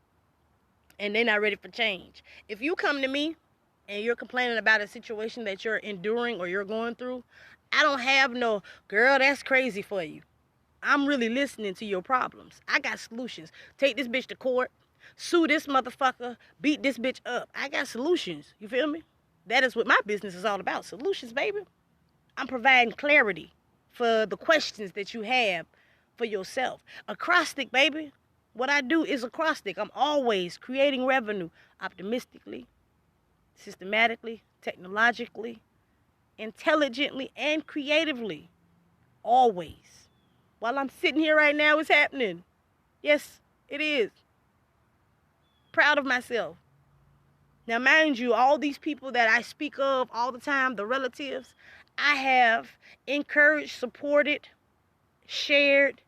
and they're not ready for change. If you come to me and you're complaining about a situation that you're enduring or you're going through, I don't have no, girl, that's crazy for you. I'm really listening to your problems. I got solutions. Take this bitch to court, sue this motherfucker, beat this bitch up. I got solutions. You feel me? That is what my business is all about. Solutions, baby. I'm providing clarity for the questions that you have for yourself. Acrostic, baby. What I do is acrostic. I'm always creating revenue optimistically, systematically, technologically, intelligently, and creatively. Always. While I'm sitting here right now, it's happening. Yes, it is. Proud of myself. Now, mind you, all these people that I speak of all the time, the relatives, I have encouraged, supported, shared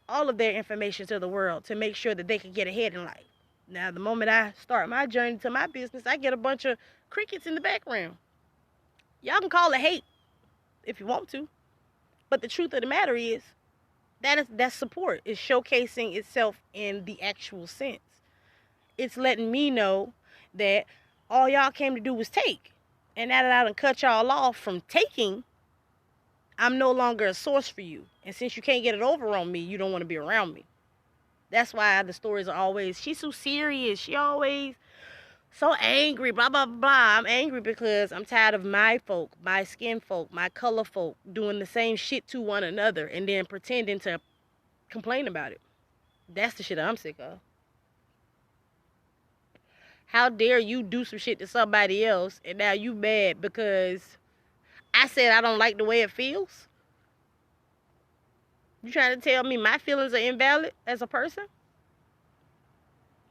all of their information to the world to make sure that they can get ahead in life. Now, the moment I start my journey to my business, I get a bunch of crickets in the background. Y'all can call it hate if you want to. But the truth of the matter is, that's support. It's showcasing itself in the actual sense. It's letting me know that all y'all came to do was take. And now that I done cut y'all off from taking, I'm no longer a source for you. And since you can't get it over on me, you don't want to be around me. That's why the stories are always, she's so serious. She always So angry, blah, blah, blah. I'm angry because I'm tired of my folk, my skin folk, my color folk doing the same shit to one another and then pretending to complain about it. That's the shit I'm sick of. How dare you do some shit to somebody else and now you mad because I said I don't like the way it feels? You trying to tell me my feelings are invalid as a person?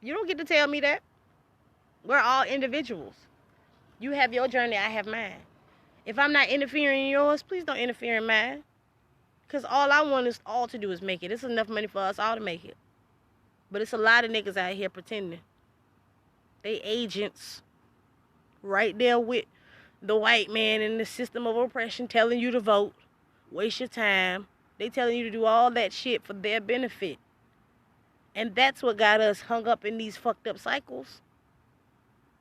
You don't get to tell me that. We're all individuals. You have your journey, I have mine. If I'm not interfering in yours, please don't interfere in mine. Because all I want us all to do is make it. It's enough money for us all to make it. But it's a lot of niggas out here pretending. They agents right there with the white man in the system of oppression telling you to vote. Waste your time. They telling you to do all that shit for their benefit. And that's what got us hung up in these fucked up cycles.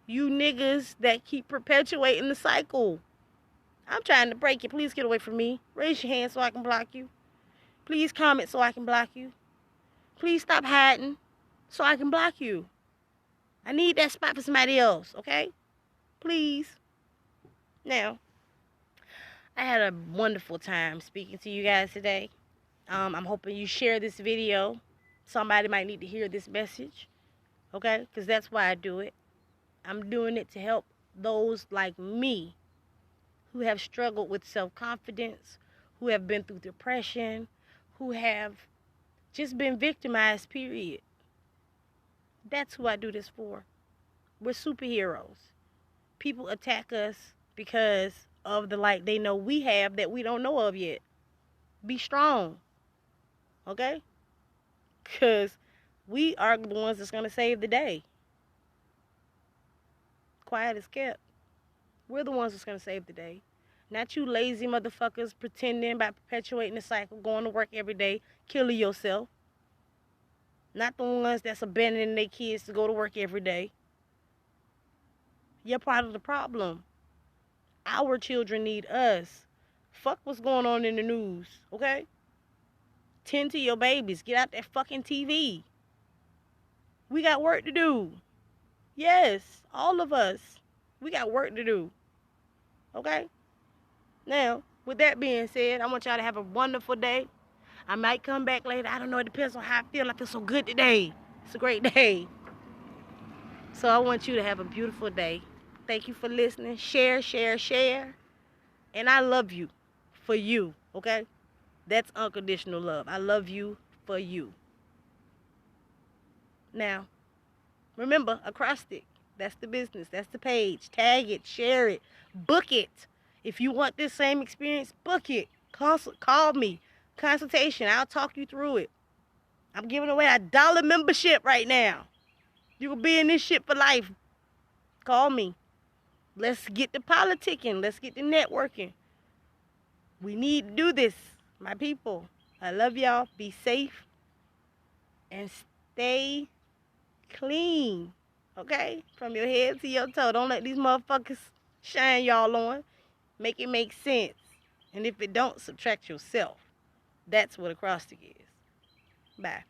You niggas that keep perpetuating the cycle. I'm trying to break you. Please get away from me. Raise your hand so I can block you. Please comment so I can block you. Please stop hiding so I can block you. I need that spot for somebody else, okay? Please. Now, I had a wonderful time speaking to you guys today. I'm hoping you share this video. Somebody might need to hear this message, okay? Because that's why I do it. I'm doing it to help those like me who have struggled with self-confidence, who have been through depression, who have just been victimized, period. That's who I do this for. We're superheroes. People attack us because of the light they know we have that we don't know of yet. Be strong, okay? Because we are the ones that's going to save the day. Quiet as kept. We're the ones that's going to save the day. Not you lazy motherfuckers pretending by perpetuating the cycle, going to work every day, killing yourself. Not the ones that's abandoning their kids to go to work every day. You're part of the problem. Our children need us. Fuck what's going on in the news, okay? Tend to your babies. Get out that fucking TV. We got work to do. Yes, all of us. We got work to do. Okay? Now, with that being said, I want y'all to have a wonderful day. I might come back later. I don't know. It depends on how I feel. I feel so good today. It's a great day. So I want you to have a beautiful day. Thank you for listening. Share, share, share. And I love you for you. Okay? That's unconditional love. I love you for you. Now, remember, acrostic. That's the business. That's the page. Tag it. Share it. Book it. If you want this same experience, book it. Call me. Consultation. I'll talk you through it. I'm giving away a $1 membership right now. You will be in this shit for life. Call me. Let's get to politicking. Let's get to networking. We need to do this, my people. I love y'all. Be safe. And stay clean. Okay? From your head to your toe. Don't let these motherfuckers shine y'all on. Make it make sense. And if it don't, subtract yourself. That's what acrostic is. Bye.